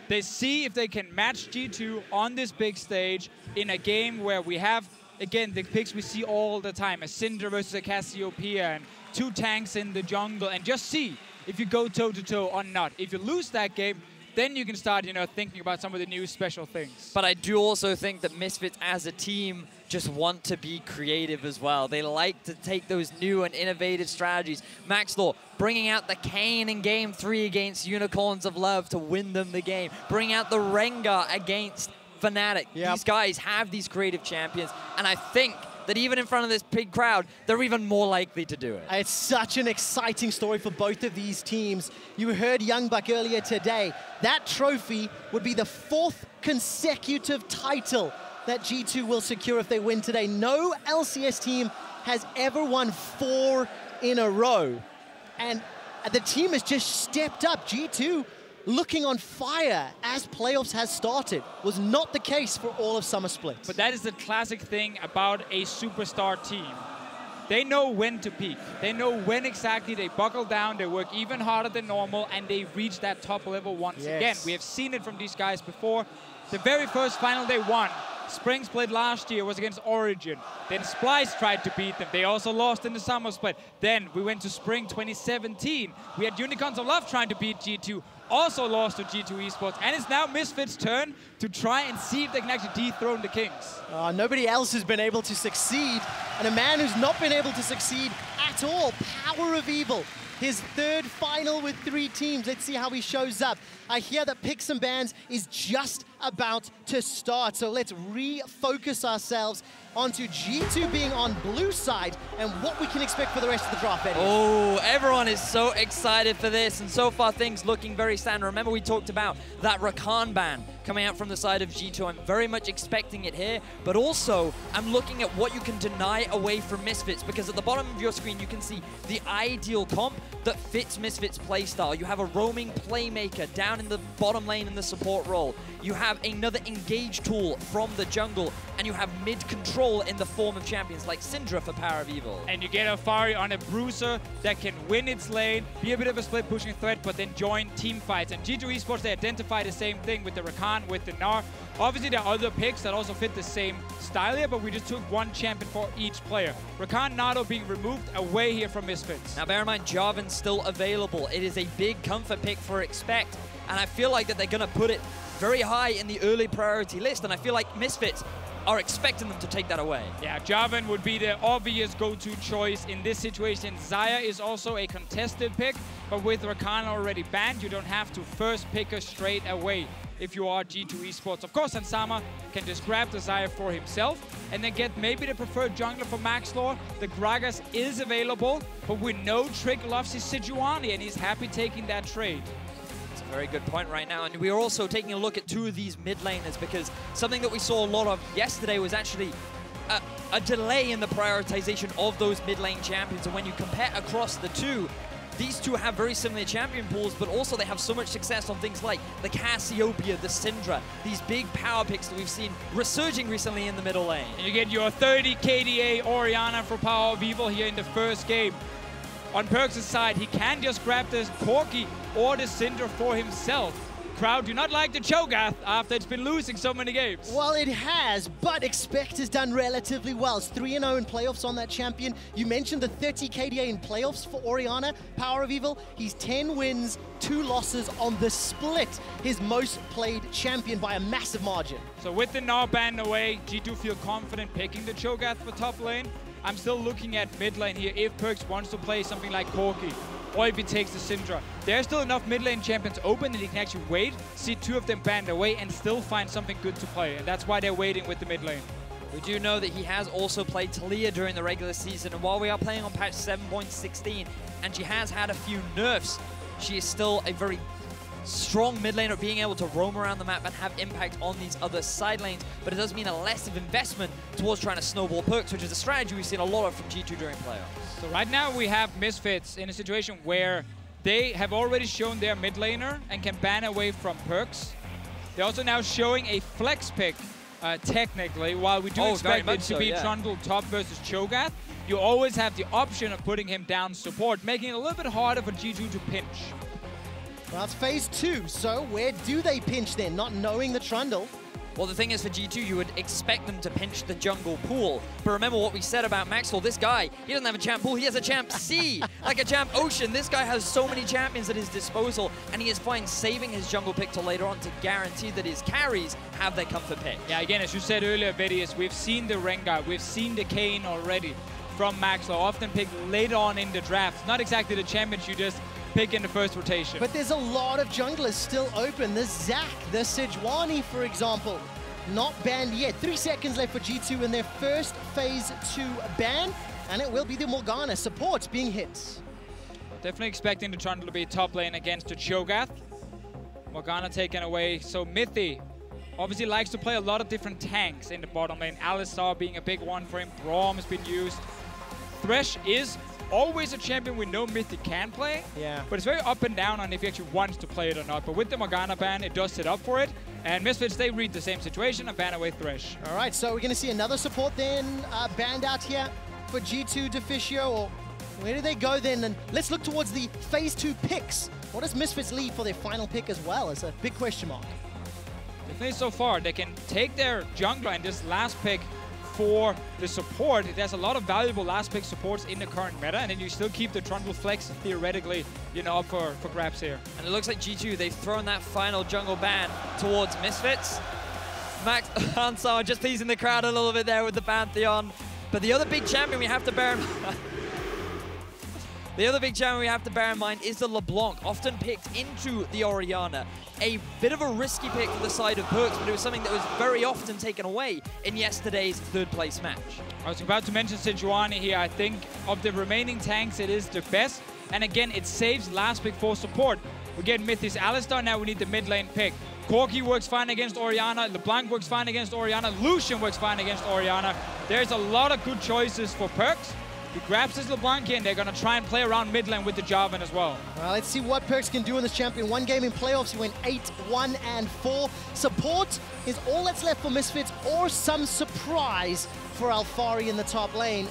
They see if they can match G2 on this big stage in a game where we have, again, the picks we see all the time, a Syndra versus a Cassiopeia and 2 tanks in the jungle, and just see if you go toe-to-toe or not. If you lose that game, then you can start, you know, thinking about some of the new special things. But I do also think that Misfits as a team just want to be creative as well. They like to take those new and innovative strategies. Maxlore bringing out the Kayn in game 3 against Unicorns of Love to win them the game. Bring out the Rengar against Fnatic. Yep. These guys have these creative champions, and I think that even in front of this big crowd, they're even more likely to do it. It's such an exciting story for both of these teams. You heard Youngbuck earlier today. That trophy would be the 4th consecutive title that G2 will secure if they win today. No LCS team has ever won 4 in a row. And the team has just stepped up. G2 looking on fire as playoffs has started. Was not the case for all of Summer Split. But that is the classic thing about a superstar team. They know when to peak. They know when exactly they buckle down, they work even harder than normal, and they reach that top level once again. We have seen it from these guys before. The very first final they won, Spring Split last year, was against Origin. Then Splice tried to beat them. They also lost in the Summer Split. Then we went to Spring 2017. We had Unicorns of Love trying to beat G2. Also lost to G2 Esports. And it's now Misfits' turn to try and see if they can actually dethrone the Kings. Nobody else has been able to succeed. And a man who's not been able to succeed at all, PowerOfEvil. His 3rd final with 3 teams. Let's see how he shows up. I hear that Picks and Bans is just about to start. So let's refocus ourselves onto G2 being on blue side and what we can expect for the rest of the draft. Oh, everyone is so excited for this, and so far things looking very standard. Remember we talked about that Rakan ban coming out from the side of G2. I'm very much expecting it here, but also I'm looking at what you can deny away from Misfits, because at the bottom of your screen you can see the ideal comp that fits Misfits' playstyle. You have a roaming playmaker down in the bottom lane in the support role. You have another engage tool from the jungle, and you have mid control in the form of champions like Syndra for PowerOfEvil. And you get Alphari on a bruiser that can win its lane, be a bit of a split pushing threat, but then join team fights. And G2 Esports, they identify the same thing with the Rakan, with the Gnar. Obviously there are other picks that also fit the same style here, but we just took one champion for each player. Rakan Nado being removed away here from Misfits. Now bear in mind, Jarvan's still available. It is a big comfort pick for Expect, and I feel like that they're gonna put it very high in the early priority list, and I feel like Misfits are expecting them to take that away. Yeah, Jarvan would be the obvious go-to choice in this situation. Xayah is also a contested pick, but with Rakan already banned, you don't have to first pick her straight away if you are G2 Esports. Of course, Hansama can just grab the Xayah for himself and then get maybe the preferred jungler for Maxlore. The Gragas is available, but we know Trick loves his Sejuani, and he's happy taking that trade. Very good point right now, and we are also taking a look at 2 of these mid laners, because something that we saw a lot of yesterday was actually a delay in the prioritization of those mid lane champions. And when you compare across the 2, these 2 have very similar champion pools, but also they have so much success on things like the Cassiopeia, the Syndra, these big power picks that we've seen resurging recently in the middle lane. And you get your 30 KDA Orianna for PowerOfEvil here in the first game. On Perkz' side, he can just grab the Corki or the Syndra for himself. Crowd do not like the Cho'gath after it's been losing so many games. Well, it has, but Expect has done relatively well. It's 3-0 in playoffs on that champion. You mentioned the 30 KDA in playoffs for Orianna, PowerOfEvil. He's 10 wins, 2 losses on the split. His most played champion by a massive margin. So with the Gnar banned away, G2 feel confident picking the Cho'gath for top lane. I'm still looking at mid lane here if Perkz wants to play something like Corki, or if he takes the Syndra. There's still enough mid lane champions open that he can actually wait, see 2 of them banned away, and still find something good to play. And that's why they're waiting with the mid lane. We do know that he has also played Talia during the regular season, and while we are playing on patch 7.16, and she has had a few nerfs, she is still a very strong mid laner, being able to roam around the map and have impact on these other side lanes, but it does mean a less of investment towards trying to snowball Perkz, which is a strategy we've seen a lot of from G2 during playoffs. So right now we have Misfits in a situation where they have already shown their mid laner and can ban away from Perkz. They're also now showing a flex pick, technically, while we do expect it to be Trundle top versus Cho'gath. You always have the option of putting him down support, making it a little bit harder for G2 to pinch. Well, it's phase 2, so where do they pinch then, not knowing the Trundle? Well, the thing is, for G2, you would expect them to pinch the jungle pool. But remember what we said about Maxlore. This guy, he doesn't have a champ pool, he has a champ sea, like a champ ocean. This guy has so many champions at his disposal, and he is fine saving his jungle pick till later on to guarantee that his carries have their comfort pick. Yeah, again, as you said earlier, Vedius, we've seen the Rengar, we've seen the Kayn already from Maxlore, often picked later on in the draft. Not exactly the champions you just pick in the first rotation. But there's a lot of junglers still open. There's Zac, there's Sejuani, for example. not banned yet. 3 seconds left for G2 in their first phase 2 ban, and it will be the Morgana supports being hit. Definitely expecting the Trundle to be top lane against the Cho'gath. Morgana taken away, so Mithy obviously likes to play a lot of different tanks in the bottom lane. Alistar being a big one for him. Braum has been used. Thresh is always a champion we know Mithy can play. Yeah. But it's very up and down on if he actually wants to play it or not. But with the Morgana ban, it does set up for it. And Misfits, they read the same situation and ban away Thresh. All right, so we're going to see another support then banned out here for G2 Deficio. Or where do they go then? And let's look towards the phase 2 picks. What does Misfits leave for their final pick as well? It's a big question mark. Definitely so far, they can take their jungler and this last pick for the support. There's a lot of valuable last pick supports in the current meta, and then you still keep the Trundle flex theoretically, you know, up for grabs here. And it looks like G2, they've thrown that final jungle ban towards Misfits. Max Hansar just teasing the crowd a little bit there with the Pantheon. But the other big champion we have to bear in mind the other big champion we have to bear in mind is the LeBlanc, often picked into the Orianna. A bit of a risky pick for the side of Perkz, but it was something that was very often taken away in yesterday's third-place match. I was about to mention Sejuani here. I think of the remaining tanks, it is the best. And again, it saves last pick for support. We get Mithy's Alistar, now we need the mid lane pick. Corki works fine against Orianna, LeBlanc works fine against Orianna, Lucian works fine against Orianna. There's a lot of good choices for Perkz. He grabs his LeBlanc in, they're going to try and play around mid lane with the Jarvan as well. Let's see what Perkz can do in this champion. One game in playoffs, he went 8-1-4. Support is all that's left for Misfits, or some surprise for Alphari in the top lane.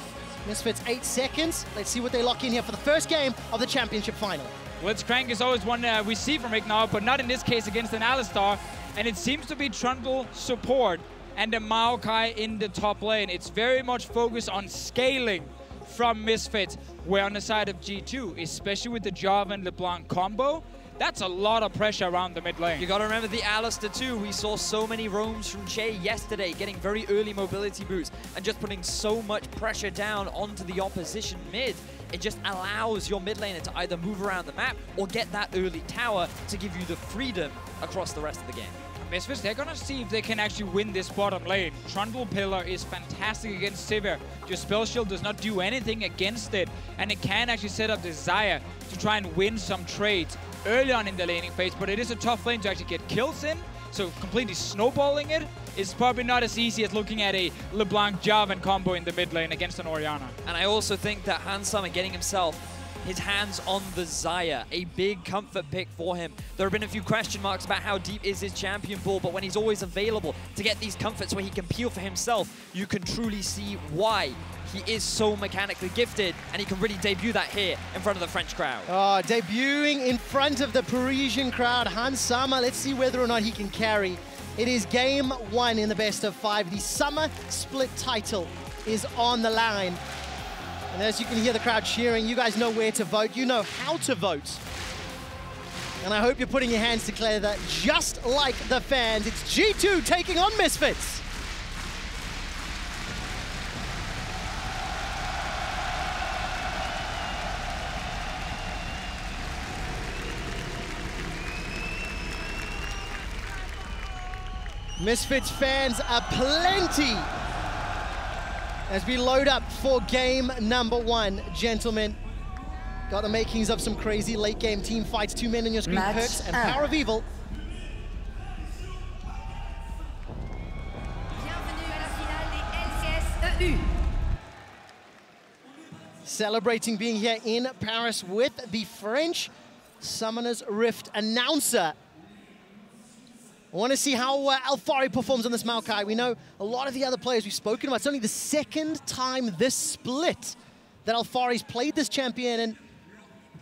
Misfits 8 seconds. Let's see what they lock in here for the first game of the championship final. Blitzcrank is always one we see from Ignar, but not in this case against an Alistar. And it seems to be Trundle support and the Maokai in the top lane. It's very much focused on scaling from Misfits, where on the side of G2, especially with the Jarvan LeBlanc combo, that's a lot of pressure around the mid lane. You gotta remember the Alistar too. We saw so many roams from Che yesterday, getting very early mobility boosts and just putting so much pressure down onto the opposition mid. It just allows your mid laner to either move around the map or get that early tower to give you the freedom across the rest of the game. Misfits, they're gonna see if they can actually win this bottom lane. Trundle Pillar is fantastic against Sivir. Your Spell Shield does not do anything against it, and it can actually set up the Xayah to try and win some trades early on in the laning phase, but it is a tough lane to actually get kills in, so completely snowballing it is probably not as easy as looking at a LeBlanc Jarvan combo in the mid lane against an Orianna. And I also think that Hansama getting his hands on the Xayah, a big comfort pick for him. There have been a few question marks about how deep is his champion pool, but when he's always available to get these comforts where he can peel for himself, you can truly see why he is so mechanically gifted, and he can really debut that here in front of the French crowd. Oh, debuting in front of the Parisian crowd, Hansama. Let's see whether or not he can carry. It is game 1 in the best of 5. The summer split title is on the line. And as you can hear the crowd cheering, you guys know where to vote. You know how to vote. And I hope you're putting your hands together just like the fans. It's G2 taking on Misfits. Misfits fans are plenty as we load up for game number 1, gentlemen. Got the makings of some crazy late game team fights. 2 men on your screen, Perkz and PowerOfEvil. Celebrating being here in Paris with the French Summoners Rift announcer. I want to see how Alphari performs on this Maokai. We know a lot of the other players we've spoken about. It's only the 2nd time this split that Alphari's played this champion, and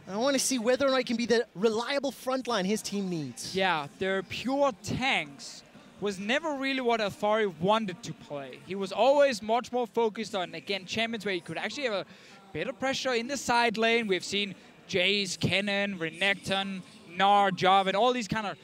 I want to see whether or not it can be the reliable frontline his team needs. Yeah, their pure tanks was never really what Alphari wanted to play. He was always much more focused on, again, champions where he could actually have a bit of pressure in the side lane. We've seen Jace, Cannon, Renekton, Gnar, Jarvan, all these kind of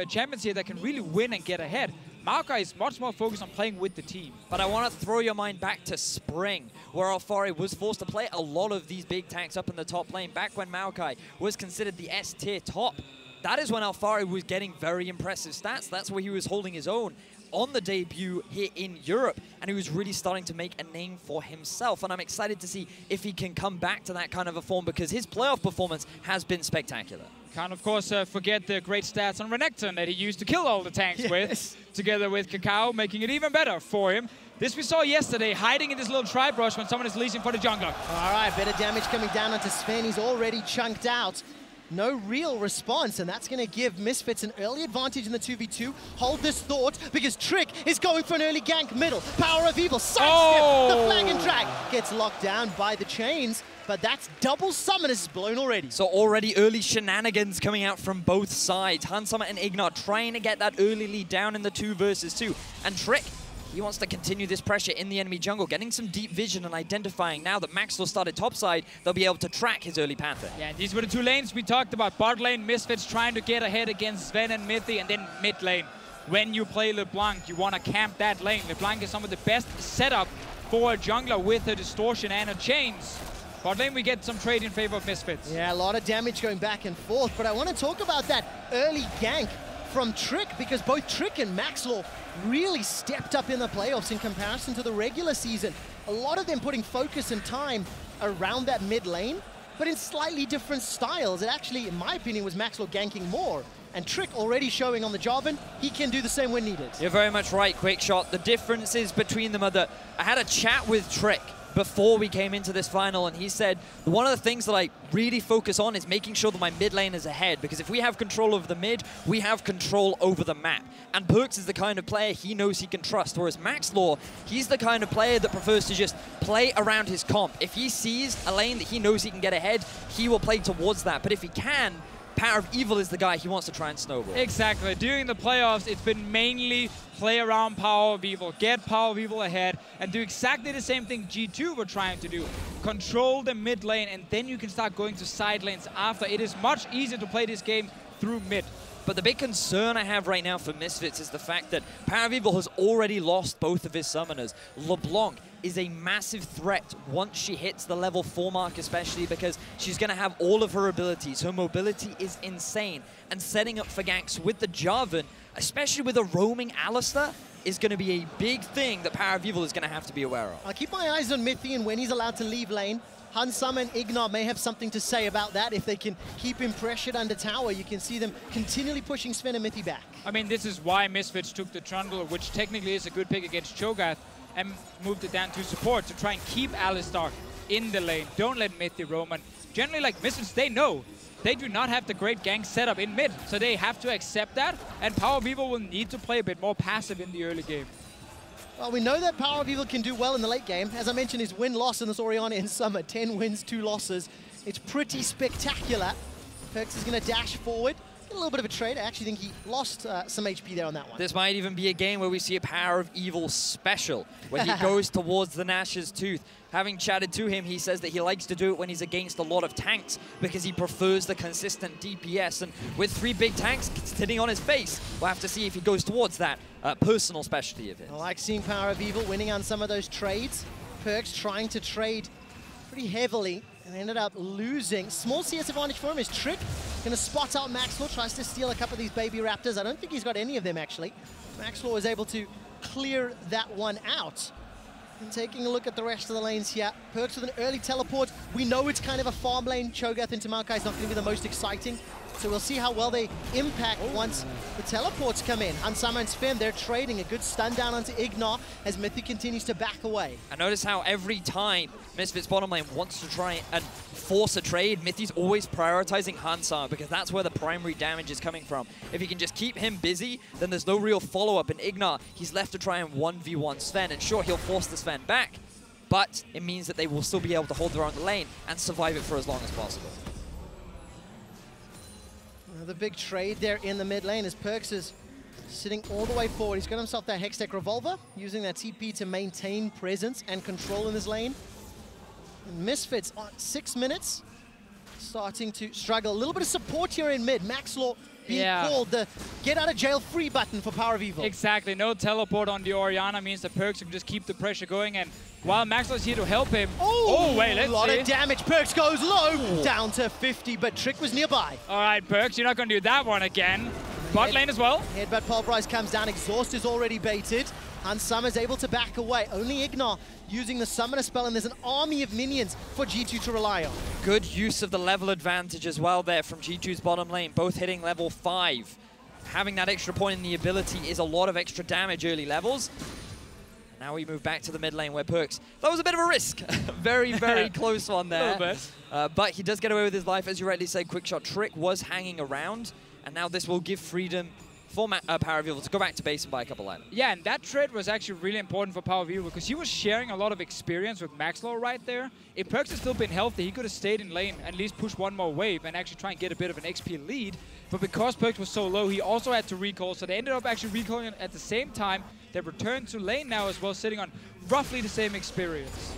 champions here that can really win and get ahead. Maokai is much more focused on playing with the team. But I want to throw your mind back to spring, where Alphari was forced to play a lot of these big tanks up in the top lane, back when Maokai was considered the S-tier top. that is when Alphari was getting very impressive stats. That's where he was holding his own on the debut here in Europe, and he was really starting to make a name for himself. And I'm excited to see if he can come back to that kind of a form, because his playoff performance has been spectacular. Can't, of course, forget the great stats on Renekton that he used to kill all the tanks with, together with Kakao, making it even better for him. This we saw yesterday, hiding in this little tribe rush when someone is leashing for the jungler. All right, better damage coming down onto Zven. He's already chunked out. No real response, and that's going to give Misfits an early advantage in the 2v2. Hold this thought, because Trick is going for an early gank middle. PowerOfEvil, sidestep, the flag and drag gets locked down by the chains, but that's double summoners blown already. So already early shenanigans coming out from both sides. Hansama and Ignar trying to get that early lead down in the 2 versus 2. And Trick, he wants to continue this pressure in the enemy jungle, getting some deep vision and identifying now that Maxlore started topside, they'll be able to track his early Panther. Yeah, these were the 2 lanes we talked about. Bot lane, Misfits trying to get ahead against Zven and Mithy, and then mid lane. When you play LeBlanc, you want to camp that lane. LeBlanc is some of the best setup for a jungler with a distortion and a chains. Bot lane, we get some trade in favor of Misfits. Yeah, a lot of damage going back and forth, but I want to talk about that early gank from Trick, because both Trick and Maxlore really stepped up in the playoffs in comparison to the regular season. A lot of them putting focus and time around that mid lane, but in slightly different styles. It actually, in my opinion, was Maxlore ganking more. And Trick already showing on the Jarvan, he can do the same when needed. You're very much right, Quickshot. The differences between them are that I had a chat with Trick before we came into this final, and he said one of the things that I really focus on is making sure that my mid lane is ahead, because if we have control over the mid, we have control over the map. And Perkz is the kind of player he knows he can trust, whereas Maxlore, he's the kind of player that prefers to just play around his comp. If he sees a lane that he knows he can get ahead, he will play towards that. But if he can, PowerOfEvil is the guy he wants to try and snowball. Exactly. During the playoffs, it's been mainly play around PowerOfEvil, get PowerOfEvil ahead, and do exactly the same thing G2 were trying to do. Control the mid lane, and then you can start going to side lanes after. It is much easier to play this game through mid. But the big concern I have right now for Misfits is the fact that PowerOfEvil has already lost both of his summoners. LeBlanc is a massive threat once she hits the level 4 mark, especially because she's going to have all of her abilities. Her mobility is insane. And setting up for ganks with the Jarvan, especially with a roaming Alistar, is going to be a big thing that PowerOfEvil is going to have to be aware of. I'll keep my eyes on Mithy and when he's allowed to leave lane. Hansama and Ignar may have something to say about that. If they can keep him pressured under tower, you can see them continually pushing Zven and Mithy back. I mean, this is why Misfits took the Trundle, which technically is a good pick against Cho'gath, and moved it down to support to try and keep Alistar in the lane. Don't let Mithy roam. And generally, like Misfits, they know they do not have the great gank setup in mid, so they have to accept that, and PowerOfEvil will need to play a bit more passive in the early game. Well, we know that PowerOfEvil can do well in the late game. As I mentioned, his win-loss in this Orianna in summer, 10 wins, 2 losses. It's pretty spectacular. Perkz is going to dash forward. A little bit of a trade. I actually think he lost some HP there on that one. This might even be a game where we see a PowerOfEvil special, where he goes towards the Nash's Tooth. Having chatted to him, he says that he likes to do it when he's against a lot of tanks because he prefers the consistent DPS. And with 3 big tanks sitting on his face, we'll have to see if he goes towards that personal specialty of his. I like seeing PowerOfEvil winning on some of those trades. Perkz trying to trade pretty heavily and ended up losing. Small CS advantage for him is Trick. Gonna spot out Maxlore, tries to steal a couple of these baby raptors. I don't think he's got any of them actually. Maxlore was able to clear that one out. And taking a look at the rest of the lanes here, Perkz with an early teleport. We know it's kind of a farm lane. Cho'gath into Maokai is not going to be the most exciting. So we'll see how well they impact once the teleports come in. Hansama and Zven, they're trading a good stun down onto Ignar as Mithy continues to back away. And notice how every time Misfits bottom lane wants to try and force a trade, Mithy's always prioritizing Hansama because that's where the primary damage is coming from. If he can just keep him busy, then there's no real follow-up. And Ignar, he's left to try and 1v1 Zven. And sure, he'll force the Zven back, but it means that they will still be able to hold their own lane and survive it for as long as possible. The big trade there in the mid lane as Perkz is sitting all the way forward. He's got himself that Hextech Revolver, using that TP to maintain presence and control in this lane. Misfits on 6 minutes, starting to struggle. A little bit of support here in mid. Maxlore being called the get out of jail free button for PowerOfEvil. Exactly, no teleport on the Orianna means that Perkz can just keep the pressure going, and while Maxlore is here to help him. Oh, wait, let's see. A lot of damage. Perkz goes low, down to 50, but Trick was nearby. All right, Perkz, you're not going to do that one again. Bot lane as well. Headbutt pulverize comes down, Exhaust is already baited. Summer's able to back away. Only Ignar using the Summoner spell, and there's an army of minions for G2 to rely on. Good use of the level advantage as well there from G2's bottom lane, both hitting level 5. Having that extra point in the ability is a lot of extra damage early levels. Now we move back to the mid lane where Perkz, that was a bit of a risk. Very, very close one there. A little bit. But he does get away with his life. As you rightly said, Quickshot Trick was hanging around, and now this will give freedom for PowerOfEvil to go back to base and buy a couple items. Yeah, and that trade was actually really important for PowerOfEvil because he was sharing a lot of experience with Maxlore right there. If Perkz had still been healthy, he could have stayed in lane and at least push one more wave and actually try and get a bit of an XP lead. But because Perkz was so low, he also had to recall, so they ended up actually recalling at the same time. They returned to lane now as well, sitting on roughly the same experience.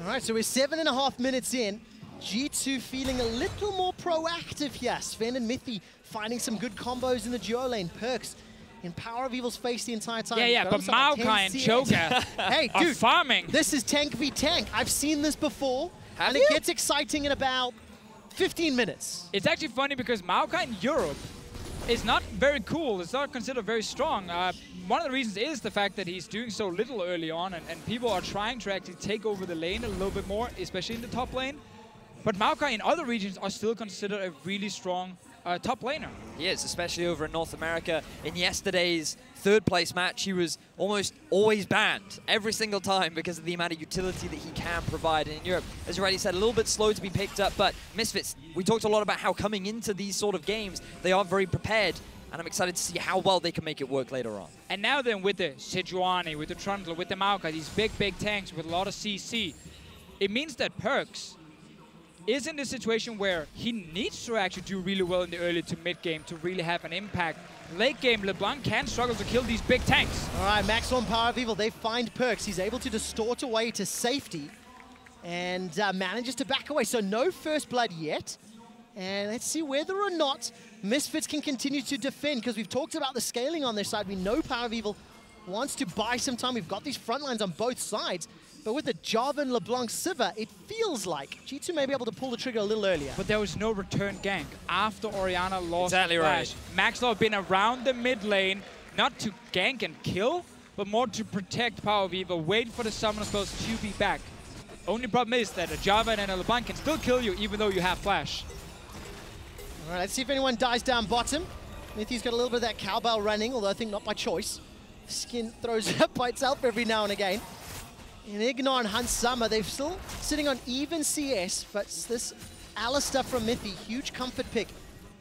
All right, so we're 7.5 minutes in. G2 feeling a little more proactive here. Zven and Mithy finding some good combos in the duo lane. Perkz in PowerOfEvil's face the entire time. Yeah, but Maokai and Cho'gath hey, are dude, farming. This is tank v tank. I've seen this before, and it gets exciting in about 15 minutes. It's actually funny because Maokai in Europe is not very cool. It's not considered very strong. One of the reasons is the fact that he's doing so little early on, and people are trying to actually take over the lane a little bit more, especially in the top lane. But Maokai in other regions are still considered a really strong top laner. He is, especially over in North America. In yesterday's third place match, he was almost always banned every single time because of the amount of utility that he can provide. And in Europe, as you already said, a little bit slow to be picked up, but Misfits, we talked a lot about how coming into these sort of games, they are very prepared, and I'm excited to see how well they can make it work later on. And now then with the Sejuani, with the Trundle, with the Maokai, these big tanks with a lot of CC, it means that Perkz is in the situation where he needs to actually do really well in the early to mid game to really have an impact. Late game, LeBlanc can struggle to kill these big tanks. All right, Maxlore and PowerOfEvil, they find Perkz. He's able to distort away to safety and manages to back away. So no first blood yet. And let's see whether or not Misfits can continue to defend, because we've talked about the scaling on their side. We know PowerOfEvil wants to buy some time. We've got these front lines on both sides. But with the Jarvan, LeBlanc, Sivir, it feels like G2 may be able to pull the trigger a little earlier. But there was no return gank after Orianna lost exactly the flash. Right. Maxlore been around the mid lane, not to gank and kill, but more to protect PowerOfEvil, wait for the summoner spells to be back. Only problem is that a Jarvan and a LeBlanc can still kill you even though you have flash. All right, let's see if anyone dies down bottom. Mithy's got a little bit of that cowbell running, although I think not by choice. Skin throws up by itself every now and again. And Ignar and Hansama, they're still sitting on even CS, but this Alistar from Mithy, huge comfort pick,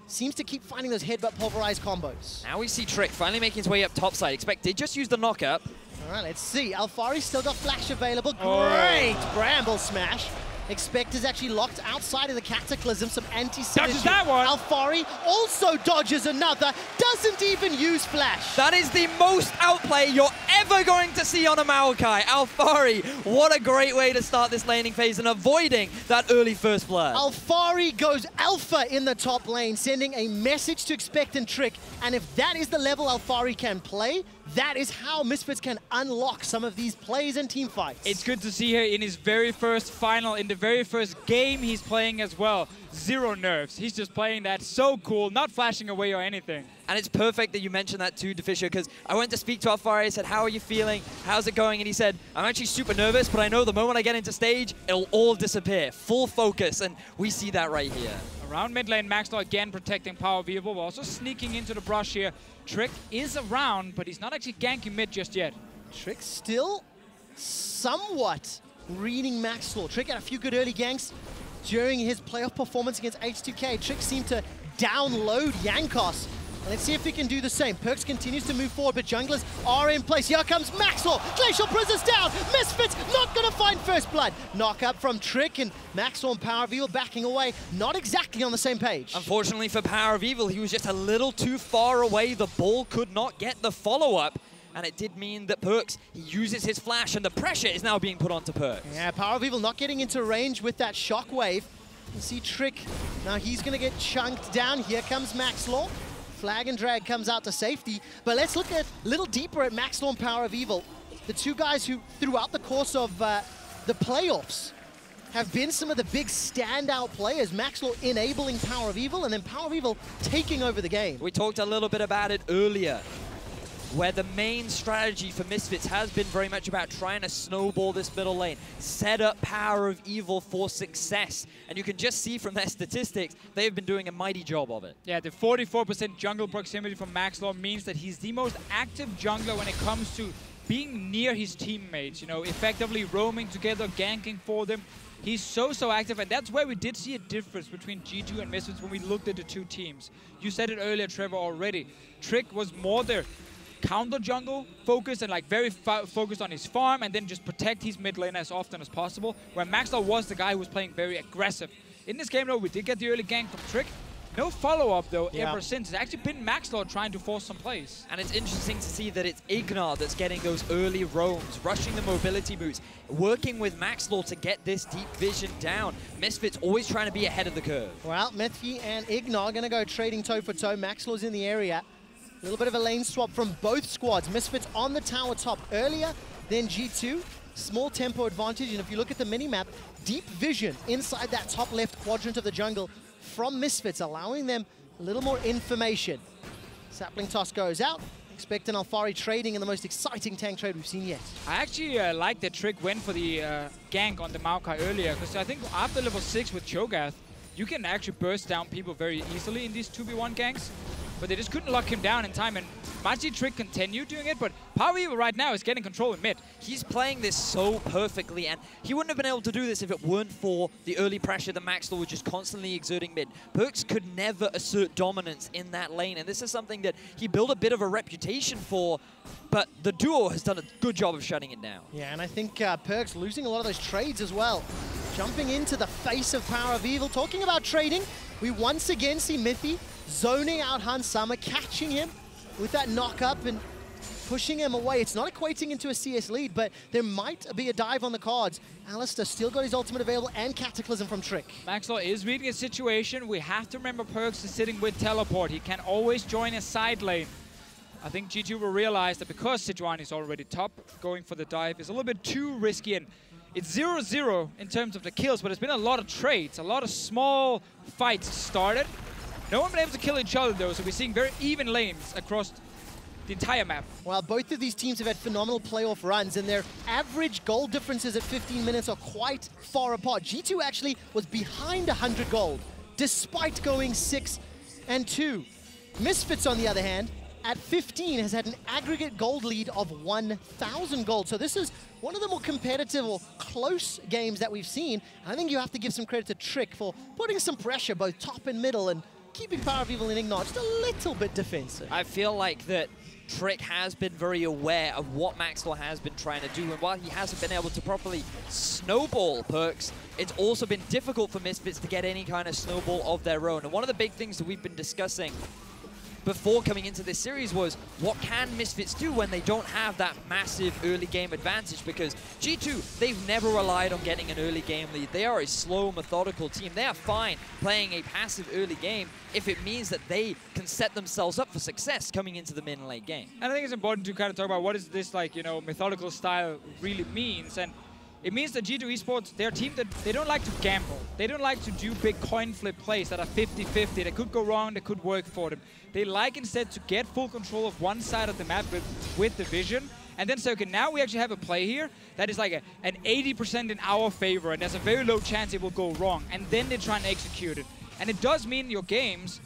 seems to keep finding those headbutt pulverized combos. Now we see Trick finally making his way up topside. Expect they just used the knock-up. All right, let's see. Alphari still got flash available. Great Bramble Smash. Expect is actually locked outside of the Cataclysm. Some anti-synergy. Dodges that one. Alphari also dodges another. Doesn't even use flash. That is the most outplay you're ever going to see on a Maokai. Alphari, what a great way to start this laning phase and avoiding that early first blood. Alphari goes alpha in the top lane, sending a message to Expect and Trick. And if that is the level Alphari can play, that is how Misfits can unlock some of these plays and team fights. It's good to see here in his very first final, in the very first game he's playing as well. Zero nerfs. He's just playing that so cool, not flashing away or anything. And it's perfect that you mentioned that too, Deficio, because I went to speak to Alphari. I said, how are you feeling? How's it going? And he said, I'm actually super nervous, but I know the moment I get into stage, it'll all disappear. Full focus, and we see that right here. Around mid lane, Maxlore again protecting PowerOfEvil, but also sneaking into the brush here. Trick is around, but he's not actually ganking mid just yet. Trick still somewhat reading Maxlore. Trick had a few good early ganks during his playoff performance against H2K. Trick seemed to download Jankos. Let's see if he can do the same. Perkz continues to move forward, but junglers are in place. Here comes Maxlore. Glacial Prison's down. Misfits not going to find first blood. Knock up from Trick, and Maxlore and PowerOfEvil backing away. Not exactly on the same page. Unfortunately for PowerOfEvil, he was just a little too far away. The ball could not get the follow-up. And it did mean that Perkz, he uses his flash, and the pressure is now being put onto Perkz. Yeah, PowerOfEvil not getting into range with that shockwave. You see Trick, now he's going to get chunked down. Here comes Maxlore. Flag and drag comes out to safety. But let's look a little deeper at Maxlore and PowerOfEvil. The two guys who, throughout the course of the playoffs, have been some of the big standout players. Maxlore enabling PowerOfEvil, and then PowerOfEvil taking over the game. We talked a little bit about it earlier, where the main strategy for Misfits has been very much about trying to snowball this middle lane, set up PowerOfEvil for success. And you can just see from their statistics, they've been doing a mighty job of it. Yeah, the 44% jungle proximity from Maxlore means that he's the most active jungler when it comes to being near his teammates, you know, effectively roaming together, ganking for them. He's so active, and that's where we did see a difference between G2 and Misfits when we looked at the two teams. You said it earlier, Trevor, already. Trick was more their counter jungle focus and like very focused on his farm and then just protect his mid lane as often as possible, where Maxlore was the guy who was playing very aggressive. In this game, though, we did get the early gank from Trick. No follow-up, though, ever since. It's actually been Maxlore trying to force some plays. And it's interesting to see that it's Ignar that's getting those early roams, rushing the mobility boots, working with Maxlore to get this deep vision down. Misfits always trying to be ahead of the curve. Well, Mithy and Ignar going to go trading toe for toe. Maxlore's in the area. A little bit of a lane swap from both squads. Misfits on the tower top earlier than G2. Small tempo advantage, and if you look at the mini-map, deep vision inside that top left quadrant of the jungle from Misfits, allowing them a little more information. Sapling toss goes out. Expect an Alphari trading in the most exciting tank trade we've seen yet. I actually like that Trick went for the gank on the Maokai earlier, because I think after level 6 with Cho'gath, you can actually burst down people very easily in these 2v1 ganks. But they just couldn't lock him down in time, and might see Trick continue doing it, but PowerOfEvil right now is getting control in mid. He's playing this so perfectly, and he wouldn't have been able to do this if it weren't for the early pressure that Maxlore was just constantly exerting mid. Perkz could never assert dominance in that lane, and this is something that he built a bit of a reputation for, but the duo has done a good job of shutting it down. Yeah, and I think Perkz losing a lot of those trades as well. Jumping into the face of PowerOfEvil. Talking about trading, we once again see Mithy zoning out Hansama, catching him with that knock-up and pushing him away. It's not equating into a CS lead, but there might be a dive on the cards. Alistar still got his ultimate available and Cataclysm from Trick. Maxlore is reading a situation. We have to remember Perkz is sitting with teleport. He can always join a side lane. I think G2 will realize that because Sejuani is already top, going for the dive is a little bit too risky, and it's 0-0 in terms of the kills, but there's been a lot of trades, a lot of small fights started. No one been able to kill each other, though, so we're seeing very even lanes across the entire map. Well, both of these teams have had phenomenal playoff runs, and their average gold differences at 15 minutes are quite far apart. G2 actually was behind 100 gold, despite going 6-2. Misfits, on the other hand, at 15 has had an aggregate gold lead of 1,000 gold. So this is one of the more competitive or close games that we've seen. I think you have to give some credit to Trick for putting some pressure both top and middle and keeping PowerOfEvil and Ignar just a little bit defensive. I feel like that Trick has been very aware of what Maxlore has been trying to do, and while he hasn't been able to properly snowball Perkz, it's also been difficult for Misfits to get any kind of snowball of their own. And one of the big things that we've been discussing before coming into this series was, what can Misfits do when they don't have that massive early game advantage? Because G2, they've never relied on getting an early game lead. They are a slow, methodical team. They are fine playing a passive early game if it means that they can set themselves up for success coming into the mid and late game. And I think it's important to kind of talk about what is this, like, you know, methodical style really means. And it means that G2 Esports, they're a team that they don't like to gamble. They don't like to do big coin flip plays that are 50-50. That could go wrong, that could work for them. They like instead to get full control of one side of the map with the vision, and then say, okay, now we actually have a play here that is like an 80% in our favor, and there's a very low chance it will go wrong. And then they try and execute it. And it does mean your games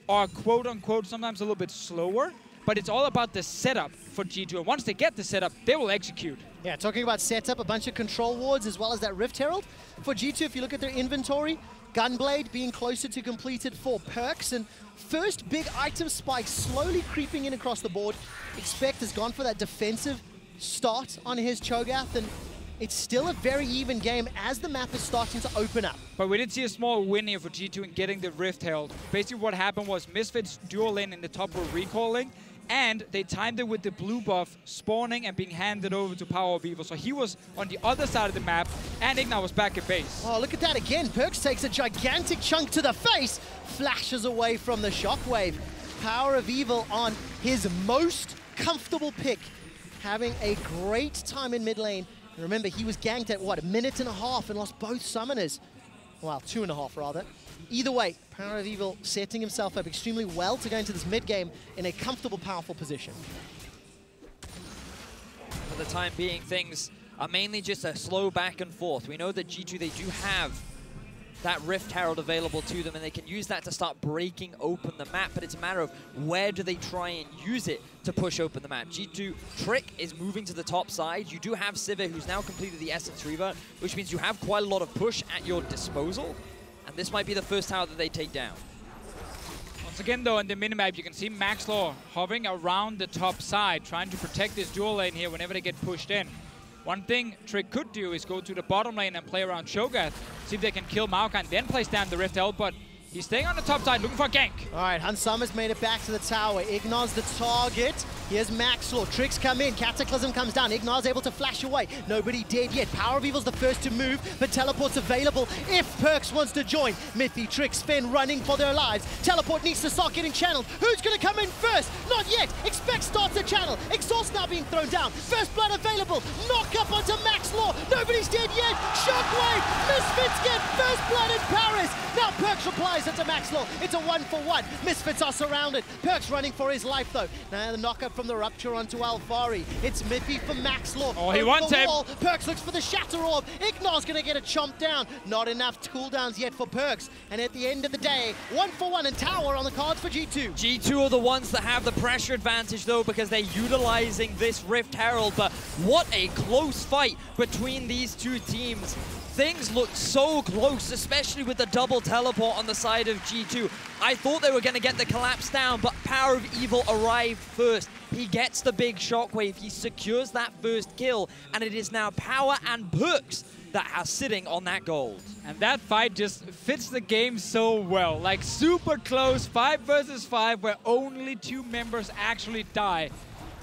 are quote-unquote sometimes a little bit slower, but it's all about the setup for G2. And once they get the setup, they will execute. Yeah, talking about setup, a bunch of control wards as well as that Rift Herald. For G2, if you look at their inventory, Gunblade being closer to completed for Perkz, and first big item spike slowly creeping in across the board. Expect has gone for that defensive start on his Cho'gath, and it's still a very even game as the map is starting to open up. But we did see a small win here for G2 in getting the Rift Herald. Basically what happened was Misfits dual lane in the top were recalling, and they timed it with the blue buff spawning and being handed over to PowerOfEvil. So he was on the other side of the map, and Ignar was back at base. Oh, look at that again. Perkz takes a gigantic chunk to the face, flashes away from the shockwave. PowerOfEvil on his most comfortable pick, having a great time in mid lane. And remember, he was ganked at, what, 1.5 minutes and lost both summoners. Well, 2.5 rather. Either way, PowerOfEvil setting himself up extremely well to go into this mid game in a comfortable, powerful position. For the time being, things are mainly just a slow back and forth. We know that G2, they do have that Rift Herald available to them, and they can use that to start breaking open the map, but it's a matter of where do they try and use it to push open the map. G2, Trick is moving to the top side. You do have Sivir, who's now completed the Essence Reaver, which means you have quite a lot of push at your disposal, and this might be the first tower that they take down. Once again, though, on the minimap, you can see Maxlore hovering around the top side, trying to protect this dual lane here whenever they get pushed in. One thing Trick could do is go to the bottom lane and play around Cho'gath, see if they can kill Maokai and then place down the Rift Herald, but he's staying on the top side, looking for a gank. All right, Hansamah's made it back to the tower. Ignar's the target. Here's Maxlore. Tricks come in. Cataclysm comes down. Ignar's able to flash away. Nobody dead yet. PowerOfEvil's the first to move, but teleport's available if Perkz wants to join. Mithy, Tricks, Finn running for their lives. Teleport needs to start getting channeled. Who's going to come in first? Not yet. Expect starts the channel. Exhaust now being thrown down. First blood available. Knock up onto Maxlore. Nobody's dead yet. Shockwave. Misfits get first blood in Paris. Now Perkz replies into Maxlore. It's a 1-for-1. Misfits are surrounded. Perkz running for his life, though. Now the knock-up from the Rupture onto Alphari. It's Mithy for Maxlore. Oh, he wants him. Perkz looks for the Shatter Orb. Ignar's going to get a chomp down. Not enough cooldowns yet for Perkz. And at the end of the day, 1-for-1 and tower on the cards for G2. G2 are the ones that have the pressure advantage, though, because they're utilizing this Rift Herald. But what a close fight between these two teams. Things look so close, especially with the double teleport on the side of G2. I thought they were going to get the collapse down, but PowerOfEvil arrived first. He gets the big shockwave, he secures that first kill, and it is now Power and Perkz that are sitting on that gold. And that fight just fits the game so well. Like, super close, 5 versus 5, where only 2 members actually die.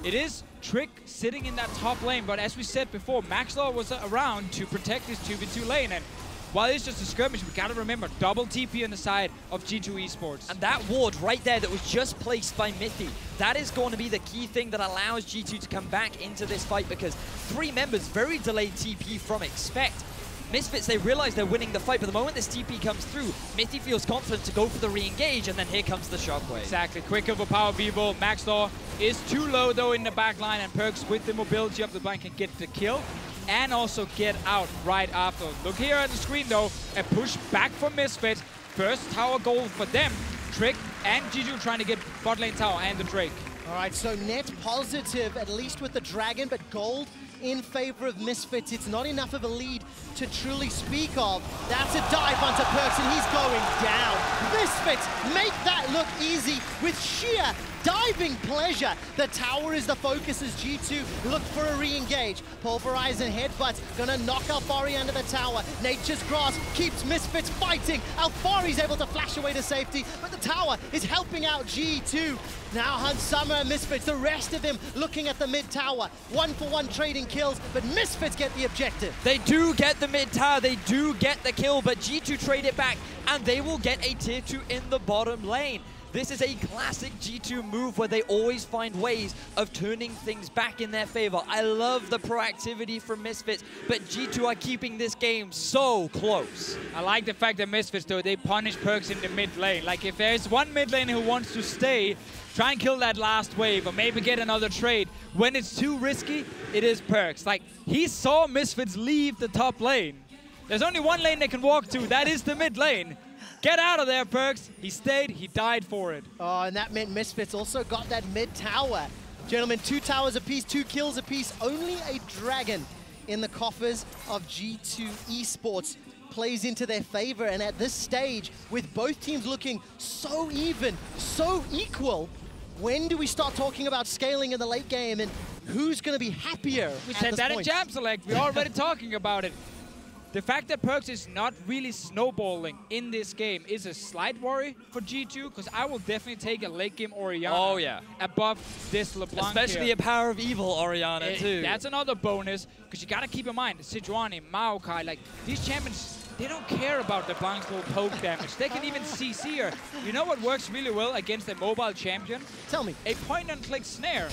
It is Trick sitting in that top lane, but as we said before, Maxlore was around to protect this 2v2 lane, and while it's just a skirmish, we gotta remember, double TP on the side of G2 Esports. And that ward right there that was just placed by Mithy, that is going to be the key thing that allows G2 to come back into this fight, because 3 members, very delayed TP from Expect. Misfits, they realize they're winning the fight, but the moment this TP comes through, Mithy feels confident to go for the re-engage, and then here comes the shockwave. Exactly, quick kill for PowerOfEvil. Maxlore is too low though in the back line, and Perkz with the mobility of the LeBlanc can get the kill and also get out right after. Look here at the screen though, a push back from Misfits. First tower goal for them. Trick and G2 trying to get bot lane tower and the Drake. All right, so net positive, at least with the Dragon, but gold in favor of Misfits. It's not enough of a lead to truly speak of. That's a dive onto Perkz, and he's going down. Misfits make that look easy with sheer diving pleasure. The tower is the focus as G2 look for a re-engage. Pulverize and headbutts gonna knock Alphari under the tower. Nature's Grasp keeps Misfits fighting. Alphari's able to flash away to safety, but the tower is helping out G2. Now Hansamah and Misfits, the rest of them looking at the mid tower. 1-for-1 trading kills, but Misfits get the objective. They do get the mid tower, they do get the kill, but G2 trade it back, and they will get a tier 2 in the bottom lane. This is a classic G2 move where they always find ways of turning things back in their favor. I love the proactivity from Misfits, but G2 are keeping this game so close. I like the fact that Misfits, though, they punish Perkz in the mid lane. Like, if there's one mid lane who wants to stay, try and kill that last wave, or maybe get another trade. When it's too risky, it is Perkz. Like, he saw Misfits leave the top lane. There's only one lane they can walk to, that is the mid lane. Get out of there, Perkz. He stayed, he died for it. Oh, and that meant Misfits also got that mid tower. Gentlemen, 2 towers apiece, 2 kills apiece. Only a Dragon in the coffers of G2 Esports plays into their favor. And at this stage, with both teams looking so even, so equal, when do we start talking about scaling in the late game and who's going to be happier? We said that in Jam Select. We're already talking about it. The fact that Perkz is not really snowballing in this game is a slight worry for G2, because I will definitely take a late game Orianna above this LeBlanc. Especially a PowerOfEvil Orianna too. That's another bonus, because you got to keep in mind, Sejuani, Maokai, like these champions they don't care about LeBlanc's little poke damage. They can even CC her. You know what works really well against a mobile champion? Tell me. A point-and-click snare.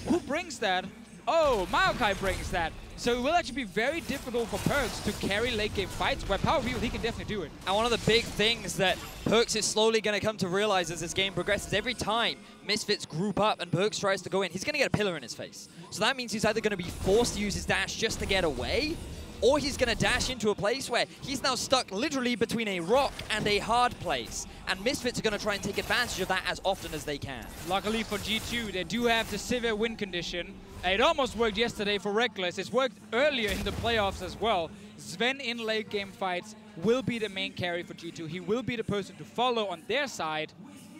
Who brings that? Oh, Maokai brings that. So it will actually be very difficult for Perkz to carry late-game fights, where PowerOfEvil, he can definitely do it. And one of the big things that Perkz is slowly going to come to realize as this game progresses, every time Misfits group up and Perkz tries to go in, he's going to get a pillar in his face. So that means he's either going to be forced to use his dash just to get away, or he's going to dash into a place where he's now stuck literally between a rock and a hard place. And Misfits are going to try and take advantage of that as often as they can. Luckily for G2, they do have the Sivir win condition. It almost worked yesterday for Reckless. It's worked earlier in the playoffs as well. Zven in late game fights will be the main carry for G2. He will be the person to follow on their side,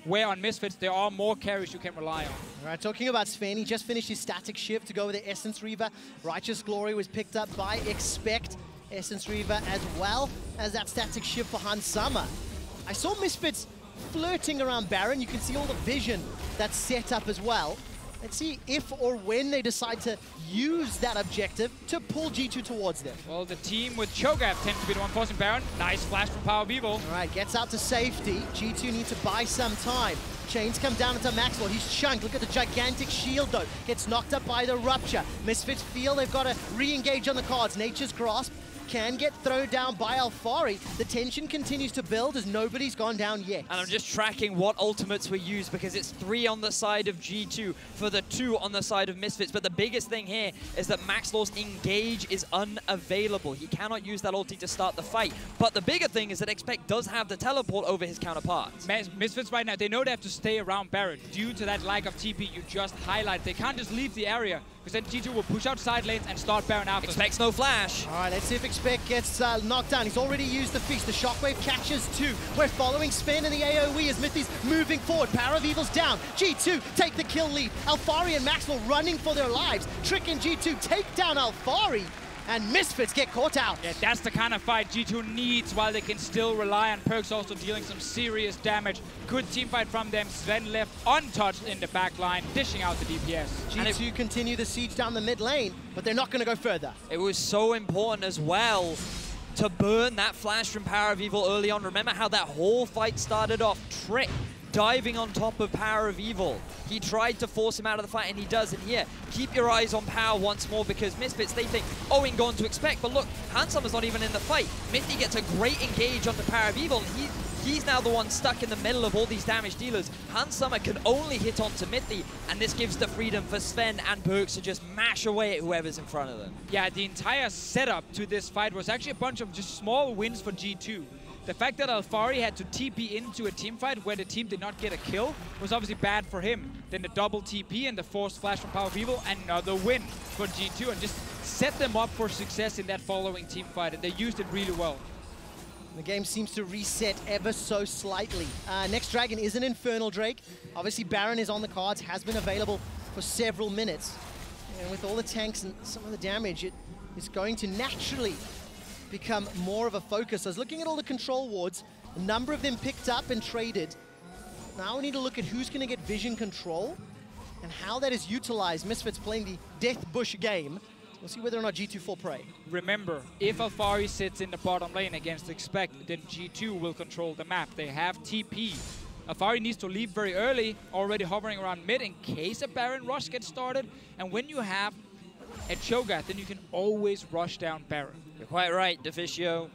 where on Misfits there are more carries you can rely on. All right, talking about Zven, he just finished his static shift to go with the Essence Reaver. Righteous Glory was picked up by Expect. Essence Reaver as well as that static shift for Hansama. I saw Misfits flirting around Baron. You can see all the vision that's set up as well. Let's see if or when they decide to use that objective to pull G2 towards them. Well, the team with Cho'gath tends to be the one forcing Baron. Nice flash from PowerOfEvil. All right, gets out to safety. G2 need to buy some time. Chains come down into Maxlore. He's chunked. Look at the gigantic shield, though. Gets knocked up by the Rupture. Misfits feel they've got to re-engage on the cards. Nature's Grasp can get thrown down by Alphari. The tension continues to build as nobody's gone down yet. And I'm just tracking what ultimates were used because it's 3 on the side of G2 for the 2 on the side of Misfits. But the biggest thing here is that Maxlore's engage is unavailable. He cannot use that ulti to start the fight. But the bigger thing is that Expect does have the teleport over his counterparts. Misfits right now, they know they have to stay around Baron due to that lack of TP you just highlighted. They can't just leave the area because then G2 will push out side lanes and start Baron after. Expects no flash. All right, let's see if Expect gets knocked down. He's already used the feast. The Shockwave catches 2. We're following Spin and the AoE as Mithy's moving forward. PowerOfEvil's down. G2 take the kill lead. Alphari and Maxlore running for their lives. Trick and G2 take down Alphari. And Misfits get caught out. Yeah, that's the kind of fight G2 needs while they can still rely on Perkz also dealing some serious damage. Good team fight from them. Zven left untouched in the back line, dishing out the DPS. G2 continue the siege down the mid lane, but they're not going to go further. It was so important as well to burn that flash from PowerOfEvil early on. Remember how that whole fight started off? Trick diving on top of PowerOfEvil. He tried to force him out of the fight, and he does. And here, keep your eyes on Power once more, because Misfits, they think, oh, in gone to Expect. But look, Hansama's not even in the fight. Mithy gets a great engage onto PowerOfEvil, and he's now the one stuck in the middle of all these damage dealers. Hansama can only hit onto Mithy, and this gives the freedom for Zven and Perkz to just mash away at whoever's in front of them. Yeah, the entire setup to this fight was actually a bunch of just small wins for G2. The fact that Alphari had to TP into a team fight where the team did not get a kill was obviously bad for him. Then the double TP and the forced flash from PowerOfEvil, another win for G2, and just set them up for success in that following team fight, and they used it really well. The game seems to reset ever so slightly. Next Dragon is an Infernal Drake. Obviously Baron is on the cards, has been available for several minutes. And with all the tanks and some of the damage, it is going to naturally become more of a focus. I was looking at all the control wards, a number of them picked up and traded. Now we need to look at who's going to get vision control and how that is utilized. Misfits playing the Death Bush game. We'll see whether or not G2 fall prey. Remember, if Alphari sits in the bottom lane against Expect, then G2 will control the map. They have TP. Alphari needs to leave very early, already hovering around mid in case a Baron rush gets started. And when you have a Cho'gath, then you can always rush down Baron. You're quite right, Deficio.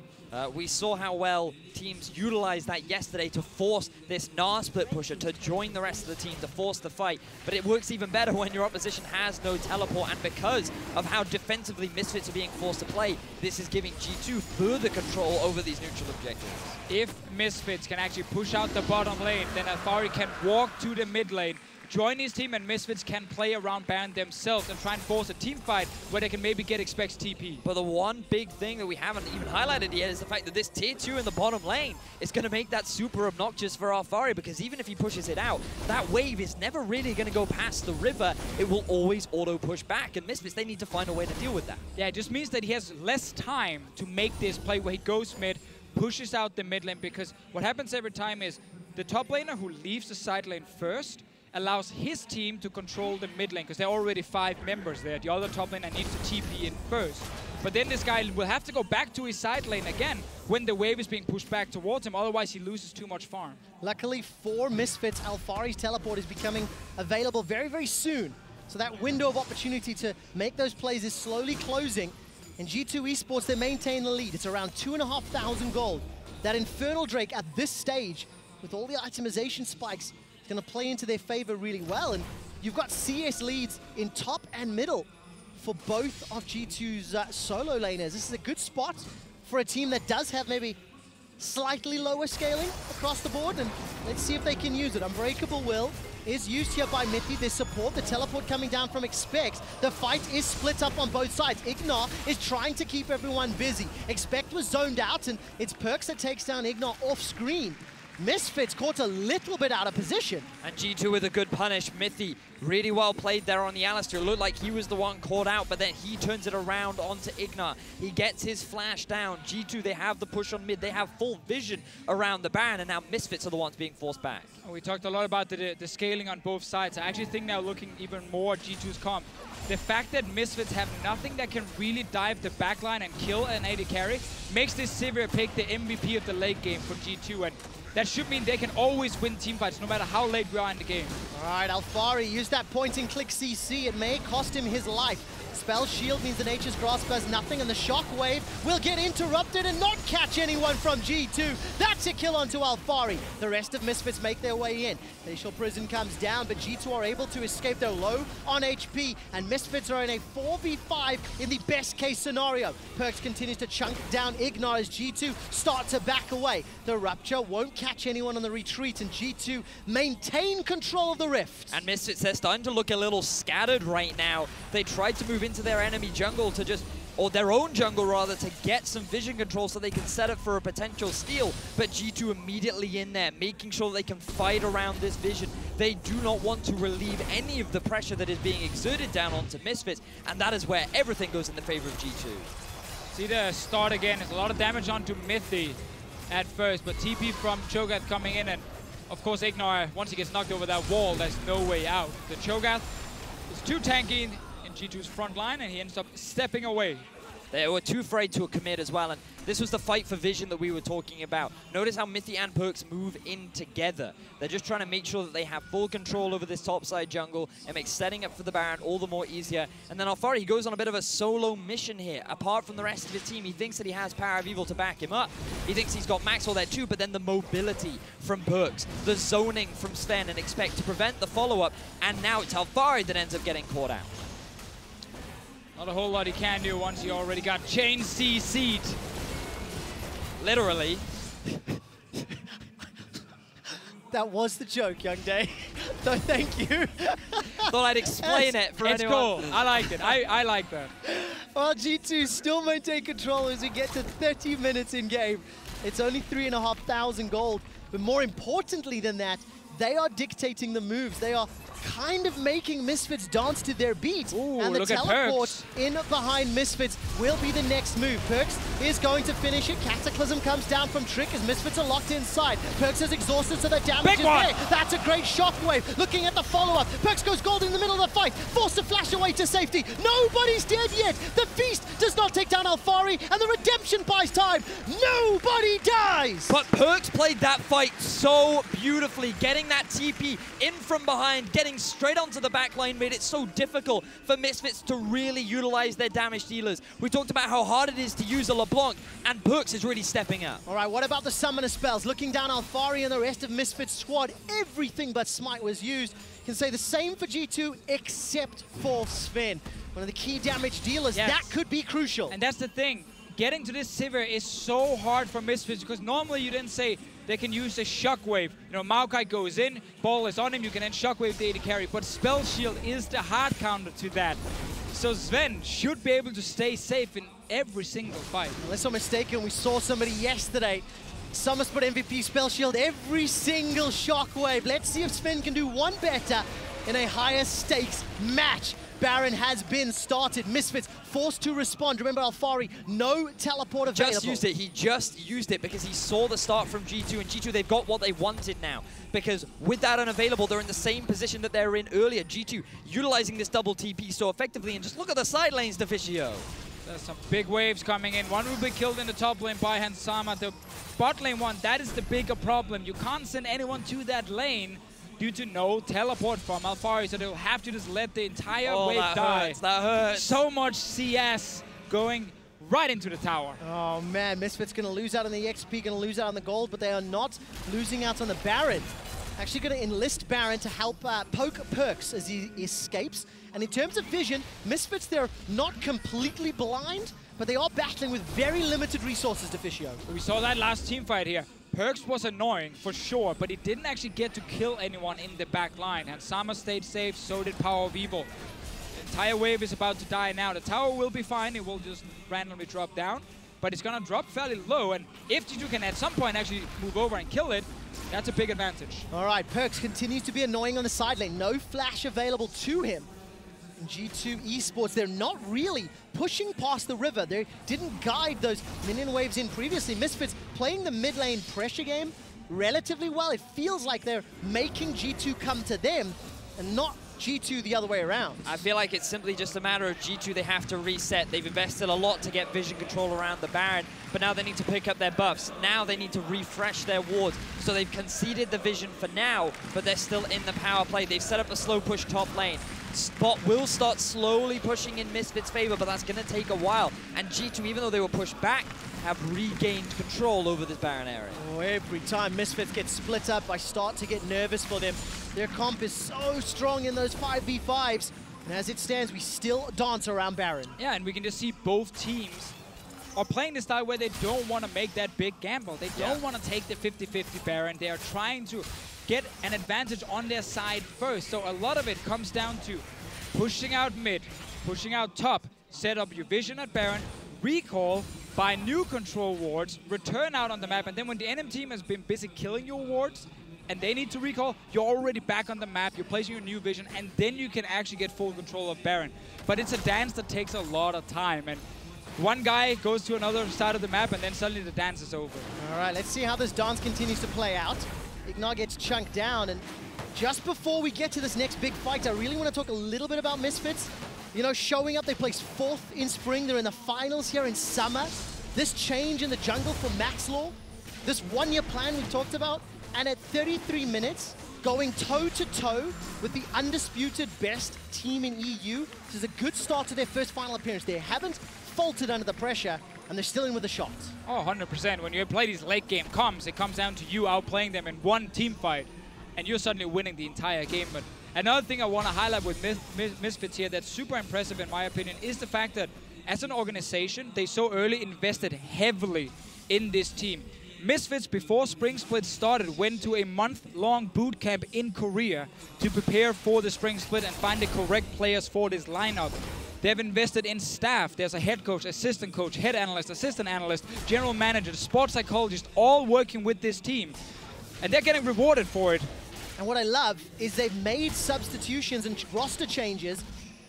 We saw how well teams utilized that yesterday to force this Gnar split pusher to join the rest of the team to force the fight. But it works even better when your opposition has no teleport, and because of how defensively Misfits are being forced to play, this is giving G2 further control over these neutral objectives. If Misfits can actually push out the bottom lane, then Alphari can walk to the mid lane, join his team, and Misfits can play around Baron themselves and try and force a team fight where they can maybe get Expect's TP. But the one big thing that we haven't even highlighted yet is the fact that this tier 2 in the bottom lane is going to make that super obnoxious for Alphari, because even if he pushes it out, that wave is never really going to go past the river. It will always auto-push back, and Misfits, they need to find a way to deal with that. Yeah, it just means that he has less time to make this play where he goes mid, pushes out the mid lane, because what happens every time is the top laner who leaves the side lane first allows his team to control the mid lane, because there are already 5 members there. The other top laner needs to TP in first. But then this guy will have to go back to his side lane again when the wave is being pushed back towards him, otherwise he loses too much farm. Luckily for Misfits, Alphari's teleport is becoming available very, very soon. So that window of opportunity to make those plays is slowly closing. And G2 Esports, they maintain the lead. It's around 2,500 gold. That Infernal Drake at this stage, with all the itemization spikes, is going to play into their favor really well. And you've got CS leads in top and middle for both of G2's solo laners. This is a good spot for a team that does have maybe slightly lower scaling across the board, and let's see if they can use it. Unbreakable Will is used here by Mithy. There's support, the teleport coming down from Expect. The fight is split up on both sides. Ignar is trying to keep everyone busy. Expect was zoned out, and it's Perkz that takes down Ignar off screen. Misfits caught a little bit out of position. And G2 with a good punish. Mithy really well played there on the Alistar. Looked like he was the one caught out, but then he turns it around onto Ignar. He gets his flash down. G2, they have the push on mid. They have full vision around the Baron, and now Misfits are the ones being forced back. We talked a lot about the scaling on both sides. I actually think now looking even more at G2's comp, the fact that Misfits have nothing that can really dive the backline and kill an AD carry makes this Sivir pick the MVP of the late game for G2, and that should mean they can always win teamfights no matter how late we are in the game. All right, Alphari used that point-and-click CC. It may cost him his life. Spell Shield means the Nature's Grasp does nothing, and the Shockwave will get interrupted and not catch anyone from G2. That's a kill onto Alphari. The rest of Misfits make their way in. Facial Prison comes down, but G2 are able to escape. They're low on HP, and Misfits are in a 4v5 in the best-case scenario. Perkz continues to chunk down Ignar as G2 start to back away. The Rupture won't catch anyone on the retreat, and G2 maintain control of the Rift. And Misfits, they're starting to look a little scattered right now. They tried to move into their enemy jungle to just, or their own jungle rather, to get some vision control so they can set up for a potential steal. But G2 immediately in there, making sure they can fight around this vision. They do not want to relieve any of the pressure that is being exerted down onto Misfits, and that is where everything goes in the favor of G2. See the start again. There's a lot of damage onto Mithy at first, but TP from Cho'gath coming in, and of course Ignar, once he gets knocked over that wall, there's no way out. The Cho'gath is too tanky in G2's front line, and he ends up stepping away. They were too afraid to commit as well, and this was the fight for vision that we were talking about. Notice how Mithy and Perkz move in together. They're just trying to make sure that they have full control over this topside jungle. It makes setting up for the Baron all the more easier. And then Alphari, he goes on a bit of a solo mission here. Apart from the rest of his team, he thinks that he has PowerOfEvil to back him up. He thinks he's got Maxlore there too, but then the mobility from Perkz, the zoning from Zven and Expect to prevent the follow-up, and now it's Alphari that ends up getting caught out. Not a whole lot he can do once he already got chain CC'd. Literally. That was the joke, Young Day. So thank you. Thought I'd explain it for anyone. It's cool. I liked it. I like that. Well, G2 still maintain control as we get to 30 minutes in game. It's only 3,500 gold. But more importantly than that, they are dictating the moves. They are kind of making Misfits dance to their beat. Ooh, and the teleport in behind Misfits will be the next move. Perkz is going to finish it. Cataclysm comes down from Trick as Misfits are locked inside. Perkz is exhausted, so the damage is there. That's a great shockwave. Looking at the follow-up. Perkz goes gold in the middle of the fight. Forced to flash away to safety. Nobody's dead yet. The Feast does not take down Alphari, and the Redemption buys time. Nobody dies! But Perkz played that fight so beautifully, getting that TP in from behind, getting straight onto the backline made it so difficult for Misfits to really utilize their damage dealers. We talked about how hard it is to use a LeBlanc, and Perkz is really stepping up. All right, what about the summoner spells? Looking down Alphari and the rest of Misfits squad, everything but Smite was used. You can say the same for G2 except for Zven. One of the key damage dealers, that could be crucial. And that's the thing. Getting to this Sivir is so hard for Misfits because normally you didn't say they can use a Shockwave. You know, Maokai goes in, ball is on him, you can then Shockwave the AD carry, but Spell Shield is the hard counter to that. So Zven should be able to stay safe in every single fight. Unless I'm mistaken, we saw somebody yesterday. Summerspot MVP Spell Shield every single Shockwave. Let's see if Zven can do one better in a higher stakes match. Baron has been started. Misfits forced to respond. Remember, Alphari, no teleport available. Just used it. He just used it because he saw the start from G2, and G2, they've got what they wanted now. Because with that unavailable, they're in the same position that they were in earlier. G2 utilizing this double TP so effectively, and just look at the side lanes, Deficio. There's some big waves coming in. One will be killed in the top lane by Hansama. The bot lane one, that is the bigger problem. You can't send anyone to that lane due to no teleport from Alphari, so they'll have to just let the entire wave die. That hurts. So much CS going right into the tower. Oh man, Misfits gonna lose out on the XP, gonna lose out on the gold, but they are not losing out on the Baron. Actually gonna enlist Baron to help poke Perkz as he escapes. And in terms of vision, Misfits, they're not completely blind, but they are battling with very limited resources, Deficio. We saw that last team fight here. Perkz was annoying, for sure, but he didn't actually get to kill anyone in the back line. Hansama stayed safe, so did PowerOfEvil. The entire wave is about to die now. The tower will be fine, it will just randomly drop down, but it's gonna drop fairly low, and if G2 can at some point actually move over and kill it, that's a big advantage. All right, Perkz continues to be annoying on the side lane. No flash available to him. G2 Esports, they're not really pushing past the river. They didn't guide those minion waves in previously. Misfits playing the mid lane pressure game relatively well. It feels like they're making G2 come to them and not G2 the other way around. I feel like it's simply just a matter of G2, they have to reset. They've invested a lot to get vision control around the Baron, but now they need to pick up their buffs. Now they need to refresh their wards. So they've conceded the vision for now, but they're still in the power play. They've set up a slow push top lane. Spot will start slowly pushing in Misfits' favor, but that's going to take a while. And G2, even though they were pushed back, have regained control over this Baron area. Oh, every time Misfits get split up, I start to get nervous for them. Their comp is so strong in those 5v5s. And as it stands, we still dance around Baron. Yeah, and we can just see both teams are playing the style where they don't want to make that big gamble. They don't want to take the 50-50 Baron. They are trying to get an advantage on their side first. So a lot of it comes down to pushing out mid, pushing out top, set up your vision at Baron, recall, buy new control wards, return out on the map, and then when the enemy team has been busy killing your wards and they need to recall, you're already back on the map, you're placing your new vision, and then you can actually get full control of Baron. But it's a dance that takes a lot of time, and one guy goes to another side of the map and then suddenly the dance is over. All right, let's see how this dance continues to play out. Ignar gets chunked down, and just before we get to this next big fight, I really want to talk a little bit about Misfits. You know, showing up, they placed 4th in spring, they're in the finals here in summer. This change in the jungle for Maxlore, this one-year plan we've talked about, and at 33 minutes, going toe-to-toe with the undisputed best team in EU. This is a good start to their first final appearance. They haven't faltered under the pressure, and they're still in with a shot. Oh, 100%. When you play these late game comps, it comes down to you outplaying them in one team fight, and you're suddenly winning the entire game. But another thing I want to highlight with Misfits here that's super impressive in my opinion is the fact that as an organization, they so early invested heavily in this team. Misfits, before Spring Split started, went to a month-long boot camp in Korea to prepare for the Spring Split and find the correct players for this lineup. They've invested in staff. There's a head coach, assistant coach, head analyst, assistant analyst, general manager, sports psychologist, all working with this team. And they're getting rewarded for it. And what I love is they've made substitutions and roster changes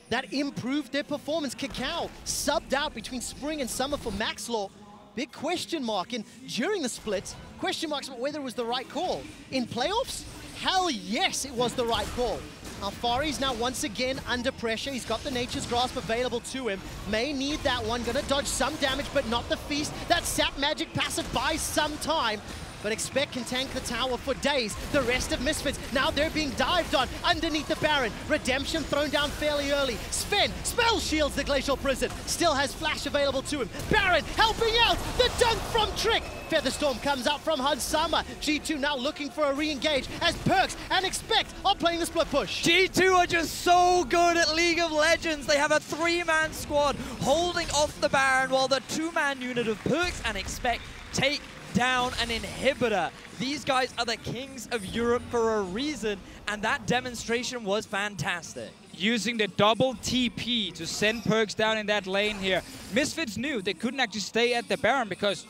that improved their performance. Kakao subbed out between spring and summer for Maxlore. Big question mark. And during the split, question marks about whether it was the right call. In playoffs, hell yes, it was the right call. Alphari's now once again under pressure. He's got the Nature's Grasp available to him. May need that one. Gonna dodge some damage, but not the feast. That Sap Magic passive buys some time. But Expect can tank the tower for days. The rest of Misfits, now they're being dived on underneath the Baron. Redemption thrown down fairly early. Zven spell shields the Glacial Prison. Still has flash available to him. Baron helping out. The dunk from Trick. Featherstorm comes out from Hansama. G2 now looking for a re-engage as Perkz and Expect are playing the split push. G2 are just so good at League of Legends. They have a 3-man squad holding off the Baron while the 2-man unit of Perkz and Expect take down an inhibitor. These guys are the kings of Europe for a reason, and that demonstration was fantastic. Using the double TP to send Perkz down in that lane here. Misfits knew they couldn't actually stay at the Baron because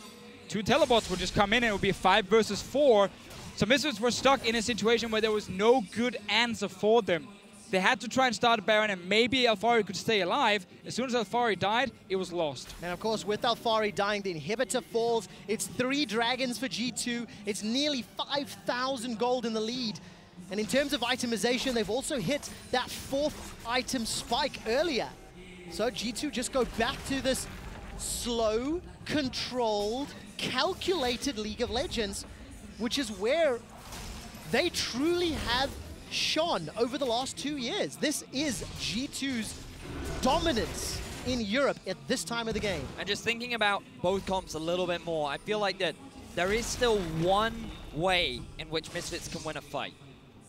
2 teleports would just come in and it would be a 5 versus 4. So Misfits were stuck in a situation where there was no good answer for them. They had to try and start a Baron, and maybe Alphari could stay alive. As soon as Alphari died, it was lost. And of course, with Alphari dying, the inhibitor falls. It's 3 dragons for G2. It's nearly 5,000 gold in the lead. And in terms of itemization, they've also hit that 4th item spike earlier. So G2 just go back to this slow, controlled, calculated League of Legends, which is where they truly have shone over the last 2 years. This is G2's dominance in Europe at this time of the game. And just thinking about both comps a little bit more, I feel like that there is still one way in which Misfits can win a fight.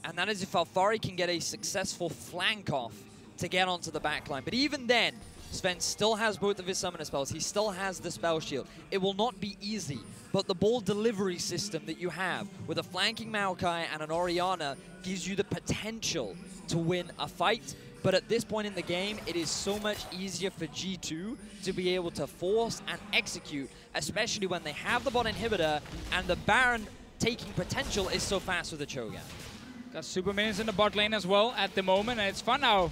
And that is if Alphari can get a successful flank off to get onto the backline. But even then, Zven still has both of his summoner spells. He still has the spell shield. It will not be easy, but the ball delivery system that you have with a flanking Maokai and an Orianna gives you the potential to win a fight. But at this point in the game, it is so much easier for G2 to be able to force and execute, especially when they have the bot inhibitor and the Baron taking potential is so fast with the Cho'gath. Got super minions in the bot lane as well at the moment, and it's fun now.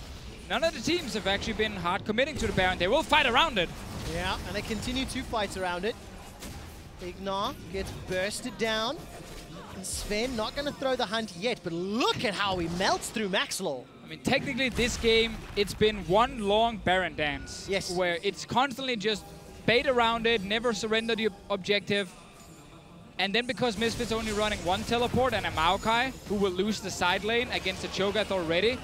None of the teams have actually been hard committing to the Baron. They will fight around it. Yeah, and they continue to fight around it. Ignar gets bursted down. And Zven not going to throw the hunt yet, but look at how he melts through Maxlore. I mean, technically this game, it's been one long Baron dance. Yes. Where it's constantly just bait around it, never surrender the objective. And then because Misfits only running one teleport and a Maokai, who will lose the side lane against the Cho'gath already,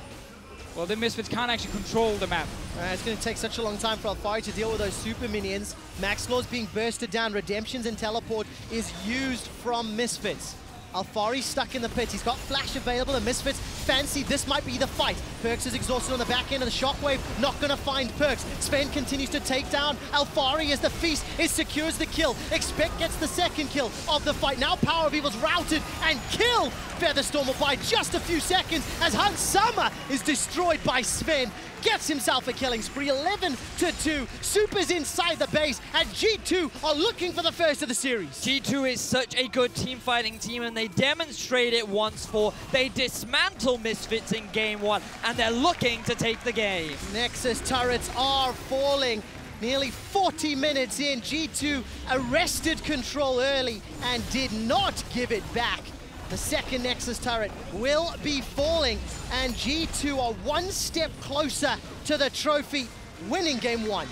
well, the Misfits can't actually control the map. It's going to take such a long time for Alphari to deal with those super minions. Maxlore's being bursted down. Redemptions and teleport is used from Misfits. Alphari stuck in the pit. He's got flash available, and Misfits fancy this might be the fight. Perkz is exhausted on the back end of the shockwave. Not going to find Perkz. Zven continues to take down Alphari as the feast. It secures the kill. Expect gets the second kill of the fight. Now PowerOfEvil's routed and killed. Featherstorm will buy just a few seconds as Hansama is destroyed by Zven. Gets himself a killing spree, 11-2. Super's inside the base, and G2 are looking for the first of the series. G2 is such a good team fighting team, and they demonstrate it once more. They dismantle Misfits in game 1, and they're looking to take the game. Nexus turrets are falling. Nearly 40 minutes in, G2 arrested control early and did not give it back. The second Nexus turret will be falling, and G2 are one step closer to the trophy, winning game 1.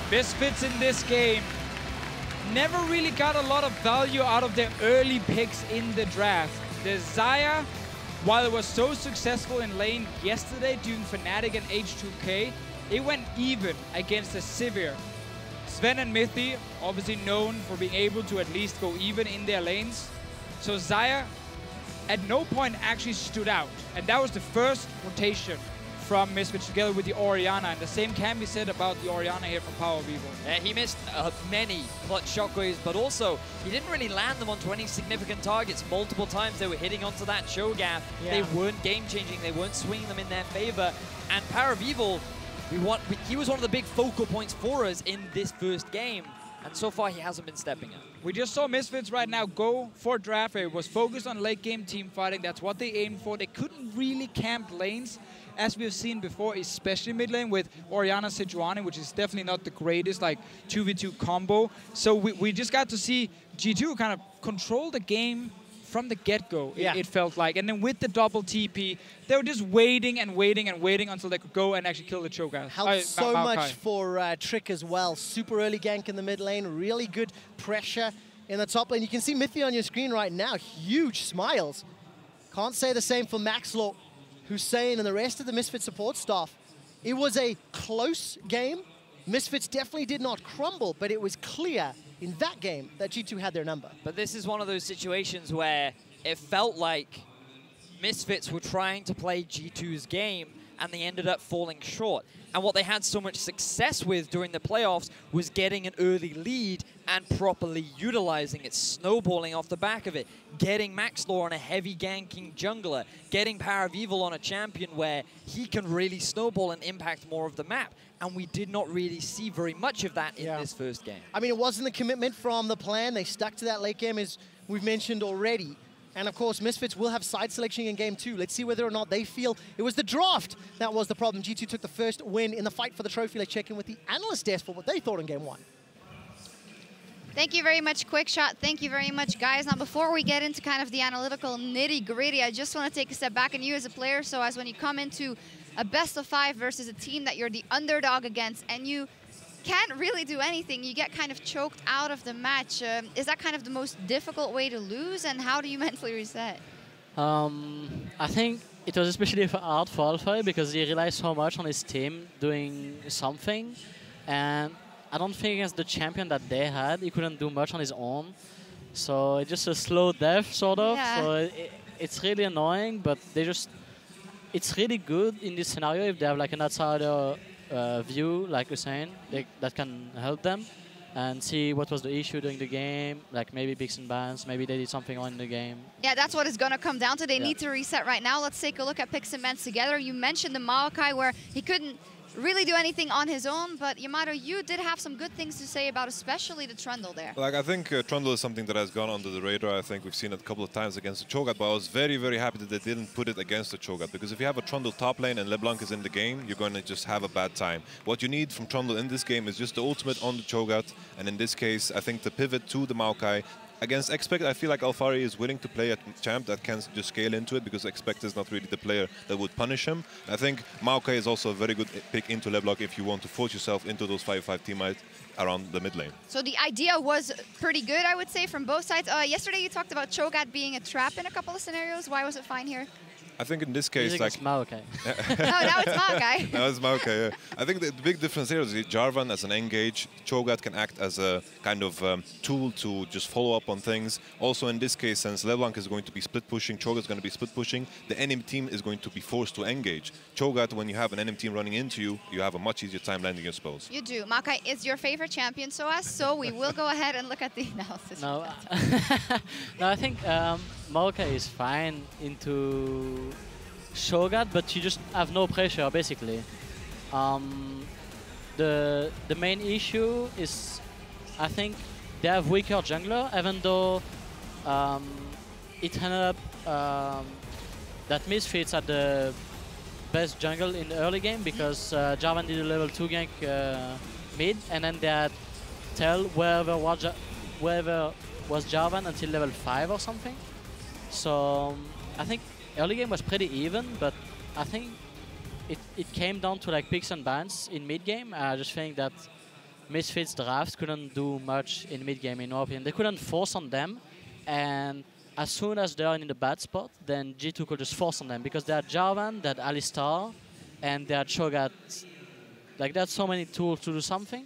Misfits in this game never really got a lot of value out of their early picks in the draft. The Xayah, while it was so successful in lane yesterday during Fnatic and H2K, it went even against the Sivir. Zven and Mithy, obviously known for being able to at least go even in their lanes. So Xayah at no point actually stood out. And that was the first rotation from Misfits together with the Orianna. And the same can be said about the Orianna here from PowerOfEvil. He missed many clutch shockwaves, but also he didn't really land them onto any significant targets. Multiple times they were hitting onto that Cho'gath. Yeah. They weren't game-changing. They weren't swinging them in their favor. And PowerOfEvil, he was one of the big focal points for us in this first game, and so far he hasn't been stepping up. We just saw Misfits right now go for draft. It was focused on late game team fighting. That's what they aimed for. They couldn't really camp lanes, as we've seen before, especially mid lane with Orianna Sejuani, which is definitely not the greatest like 2v2 combo. So we just got to see G2 kind of control the game from the get-go, yeah. it felt like. And then with the double TP, they were just waiting and waiting and waiting until they could go and actually kill the Cho'gath. Helped so much for Trick as well. Super early gank in the mid lane, really good pressure in the top lane. You can see Mithy on your screen right now, huge smiles. Can't say the same for Maxlore, Hussein, and the rest of the Misfits support staff. It was a close game. Misfits definitely did not crumble, but it was clear in that game that G2 had their number. But this is one of those situations where it felt like Misfits were trying to play G2's game and they ended up falling short. And what they had so much success with during the playoffs was getting an early lead and properly utilizing it, snowballing off the back of it, getting Maxlore on a heavy ganking jungler, getting PowerOfEvil on a champion where he can really snowball and impact more of the map. And we did not really see very much of that in this first game. I mean, it wasn't the commitment from the plan. They stuck to that late game, as we've mentioned already. And of course, Misfits will have side selection in game 2. Let's see whether or not they feel it was the draft that was the problem. G2 took the first win in the fight for the trophy. Let's check in with the Analyst desk for what they thought in game 1. Thank you very much, Quickshot. Thank you very much, guys. Now, before we get into kind of the analytical nitty-gritty, I just want to take a step back, and you as a player, so as when you come into a best-of-5 versus a team that you're the underdog against, and you can't really do anything, you get kind of choked out of the match. Is that kind of the most difficult way to lose, and how do you mentally reset? I think it was especially hard for Alphari because he relies so much on his team doing something, and I don't think against the champion that they had, he couldn't do much on his own. So it's just a slow death, sort of. Yeah. So it's really annoying, but it's really good in this scenario if they have like an outsider view, like you're saying, that can help them and see what was the issue during the game, like maybe picks and bans, maybe they did something wrong in the game. Yeah, that's what it's going to come down to. They need to reset right now. Let's take a look at picks and bans together. You mentioned the Maokai where he couldn't really do anything on his own, but Yamato, you did have some good things to say about especially the Trundle there. Like, I think Trundle is something that has gone under the radar. I think we've seen it a couple of times against the Cho'gath, but I was very, very happy that they didn't put it against the Cho'gath, because if you have a Trundle top lane and LeBlanc is in the game, you're going to just have a bad time. What you need from Trundle in this game is just the ultimate on the Cho'gath, and in this case, I think the pivot to the Maokai. Against Expect, I feel like Alphari is willing to play a champ that can just scale into it, because Expect is not really the player that would punish him. I think Maokai is also a very good pick into LeBlanc if you want to force yourself into those 5-5 teammates around the mid lane. So the idea was pretty good, I would say, from both sides. Yesterday you talked about Cho'gath being a trap in a couple of scenarios. Why was it fine here? I think in this case, like Maokai. No, now it's Maokai. Now it's Maokai, yeah. I think the big difference here is Jarvan as an engage. Cho'gath can act as a kind of tool to just follow up on things. Also in this case, since LeBlanc is going to be split pushing, Cho'gath is going to be split pushing, the enemy team is going to be forced to engage. Cho'gath, when you have an enemy team running into you, you have a much easier time landing your spells. You do. Maokai is your favorite champion, sOAZ, so we will go ahead and look at the analysis. No, no, I think Maokai is fine into Cho'gath, but you just have no pressure, basically. The main issue is, I think, they have weaker jungler, even though it ended up that Misfits had the best jungle in the early game, because Jarvan did a level 2 gank mid, and then they had Tell wherever was Jarvan until level 5 or something. So I think early game was pretty even, but I think it came down to like picks and bans in mid game. I just think that Misfits draft couldn't do much in mid game, in my opinion. They couldn't force on them, and as soon as they're in the bad spot, then G2 could just force on them, because they had Jarvan, they had Alistar, and they had Cho'gath. Like, there's so many tools to do something,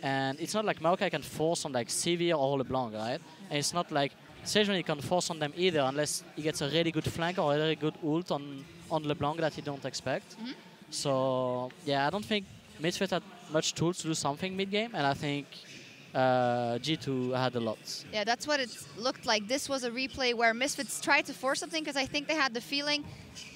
and it's not like Maokai can force on like Sivir or LeBlanc, right? And it's not like Sejuani can force on them either, unless he gets a really good flank or a really good ult on LeBlanc that you don't expect. So yeah, I don't think Misfits had much tools to do something mid-game, and I think G2 had a lot. Yeah, that's what it looked like. This was a replay where Misfits tried to force something, because I think they had the feeling,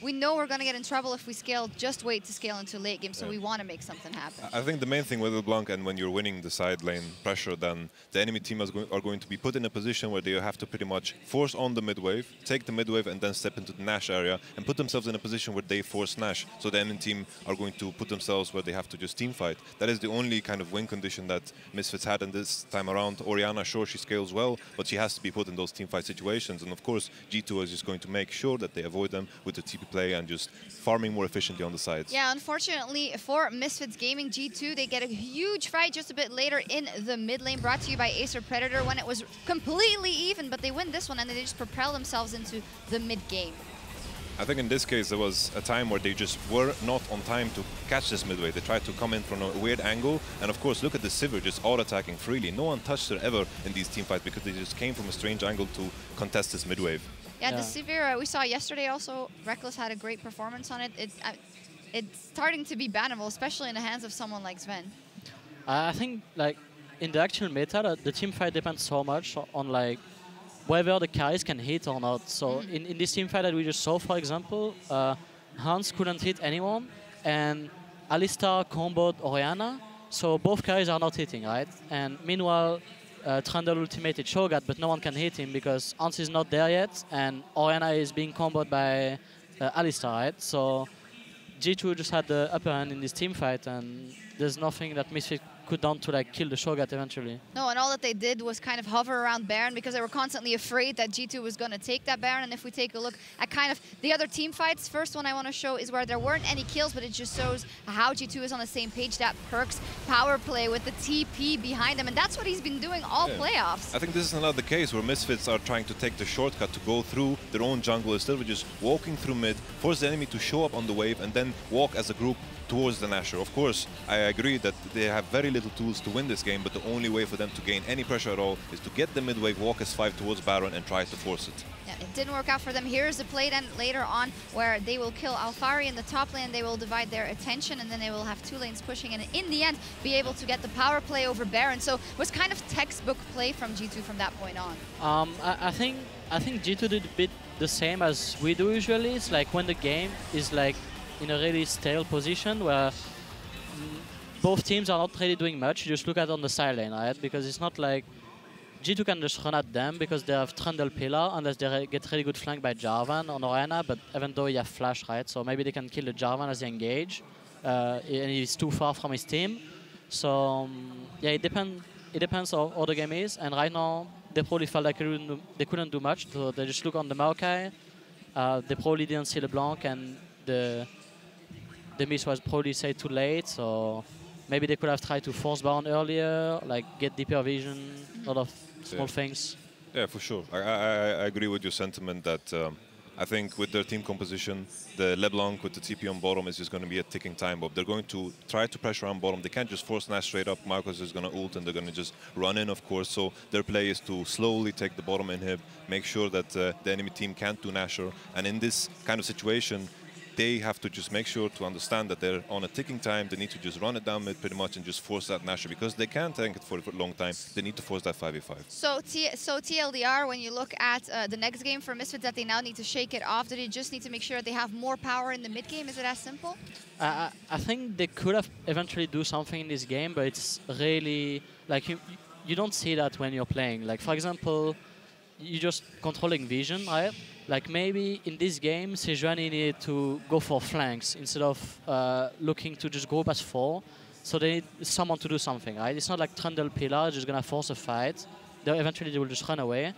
we know we're going to get in trouble if we scale, just wait to scale into late game, so we want to make something happen. I think the main thing with LeBlanc, and when you're winning the side lane pressure, then the enemy team are going to be put in a position where they have to pretty much force on the mid wave, take the mid wave, and then step into the Nash area, and put themselves in a position where they force Nash. So the enemy team are going to put themselves where they have to just team fight. That is the only kind of win condition that Misfits had in this time around. Orianna, sure, she scales well, but she has to be put in those team fight situations. And of course, G2 is just going to make sure that they avoid them with the TP play and just farming more efficiently on the sides. Yeah, unfortunately for Misfits Gaming, G2, they get a huge fight just a bit later in the mid lane, brought to you by Acer Predator, when it was completely even, but they win this one and they just propel themselves into the mid game. I think in this case there was a time where they just were not on time to catch this midway. They tried to come in from a weird angle, and of course look at the Sivir just auto-attacking freely. No one touched her ever in these team fights because they just came from a strange angle to contest this mid-wave. Yeah, the Sivir we saw yesterday also, Reckless had a great performance on it. It's starting to be bannable, especially in the hands of someone like Zven. I think like in the actual meta, the team fight depends so much on like whether the carries can hit or not. So in this team fight that we just saw, for example, Hans couldn't hit anyone, and Alistar comboed Orianna, so both carries are not hitting, right? And meanwhile, Trundle ultimated Cho'gath, but no one can hit him because Hans is not there yet, and Orianna is being comboed by Alistar, right? So G2 just had the upper hand in this team fight, and there's nothing that Misfits could done to like kill the Cho'gath eventually. No, and all that they did was kind of hover around Baron because they were constantly afraid that G2 was going to take that Baron. And if we take a look at kind of the other team fights, first one I want to show is where there weren't any kills, but it just shows how G2 is on the same page. That Perkz power play with the TP behind them, and that's what he's been doing all playoffs. I think this is another case where Misfits are trying to take the shortcut to go through their own jungle instead of just walking through mid, force the enemy to show up on the wave, and then walk as a group towards the Nashor. Of course, I agree that they have very little tools to win this game, but the only way for them to gain any pressure at all is to get the mid wave, walk S5 towards Baron, and try to force it. Yeah, it didn't work out for them. Here's the play then later on where they will kill Alphari in the top lane. They will divide their attention, and then they will have two lanes pushing, and in the end, be able to get the power play over Baron. So it was kind of textbook play from G2 from that point on. I think G2 did a bit the same as we do usually. It's like when the game is like in a really stale position where both teams are not really doing much. You just look at on the side lane, right? Because it's not like G2 can just run at them because they have Trundle pillar unless they get really good flank by Jarvan on Orianna, but even though he have flash, right? So maybe they can kill the Jarvan as they engage, and he's too far from his team. So yeah, it depends how the game is, and right now they probably felt like they couldn't do much, so they just look on the Maokai. They probably didn't see LeBlanc, and the miss was probably say too late, so maybe they could have tried to force Baron earlier, like get deeper vision, a lot of small things. Yeah, for sure. I agree with your sentiment that I think with their team composition, the LeBlanc with the TP on bottom is just going to be a ticking time bomb. They're going to try to pressure on bottom. They can't just force Nash straight up. Marcus is going to ult, and they're going to just run in, of course. So their play is to slowly take the bottom inhib, make sure that the enemy team can't do Nasher. And in this kind of situation, they have to just make sure to understand that they're on a ticking time. They need to just run it down mid pretty much and just force that Nasher, because they can't tank it for a long time. They need to force that 5v5. So TLDR, when you look at the next game for Misfits, that they now need to shake it off, do they just need to make sure that they have more power in the mid game? Is it as simple? I think they could have eventually do something in this game, but it's really like you don't see that when you're playing. Like, for example, you're just controlling vision, right? Like maybe in this game, Sejuani needed to go for flanks instead of looking to just group as 4. So they need someone to do something, right? It's not like Trundle pillar just gonna force a fight. Eventually they will just run away.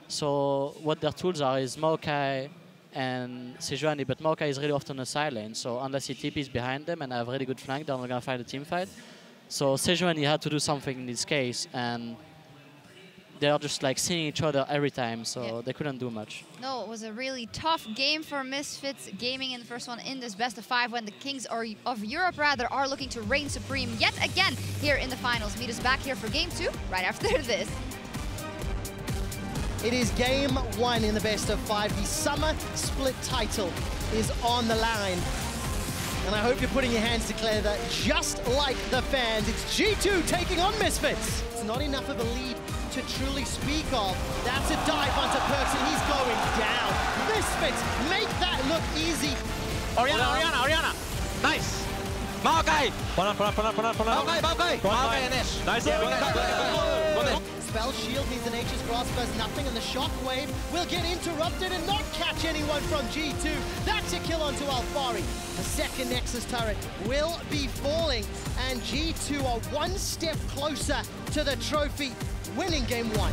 So what their tools are is Maokai and Sejuani, but Maokai is really often a side lane. So unless he TPs behind them and have really good flank, they're not gonna fight a team fight. So Sejuani had to do something in this case, and they are just like seeing each other every time, so they couldn't do much. No, it was a really tough game for Misfits Gaming in the first one in this best of 5, when the Kings of Europe are looking to reign supreme yet again here in the finals. Meet us back here for game 2 right after this. It is game 1 in the best of 5. The summer split title is on the line. And I hope you're putting your hands together that just like the fans. It's G2 taking on Misfits. It's not enough of a lead to truly speak of. That's a dive onto Perkz, and he's going down. Misfits make that look easy. Orianna. Nice. Maokai. Maokai Nish. Nice. Spell shield means the Nature's Grasp does nothing, and the shockwave will get interrupted and not catch anyone from G2. That's a kill onto Alphari. The second Nexus turret will be falling, and G2 are one step closer to the trophy, winning game 1.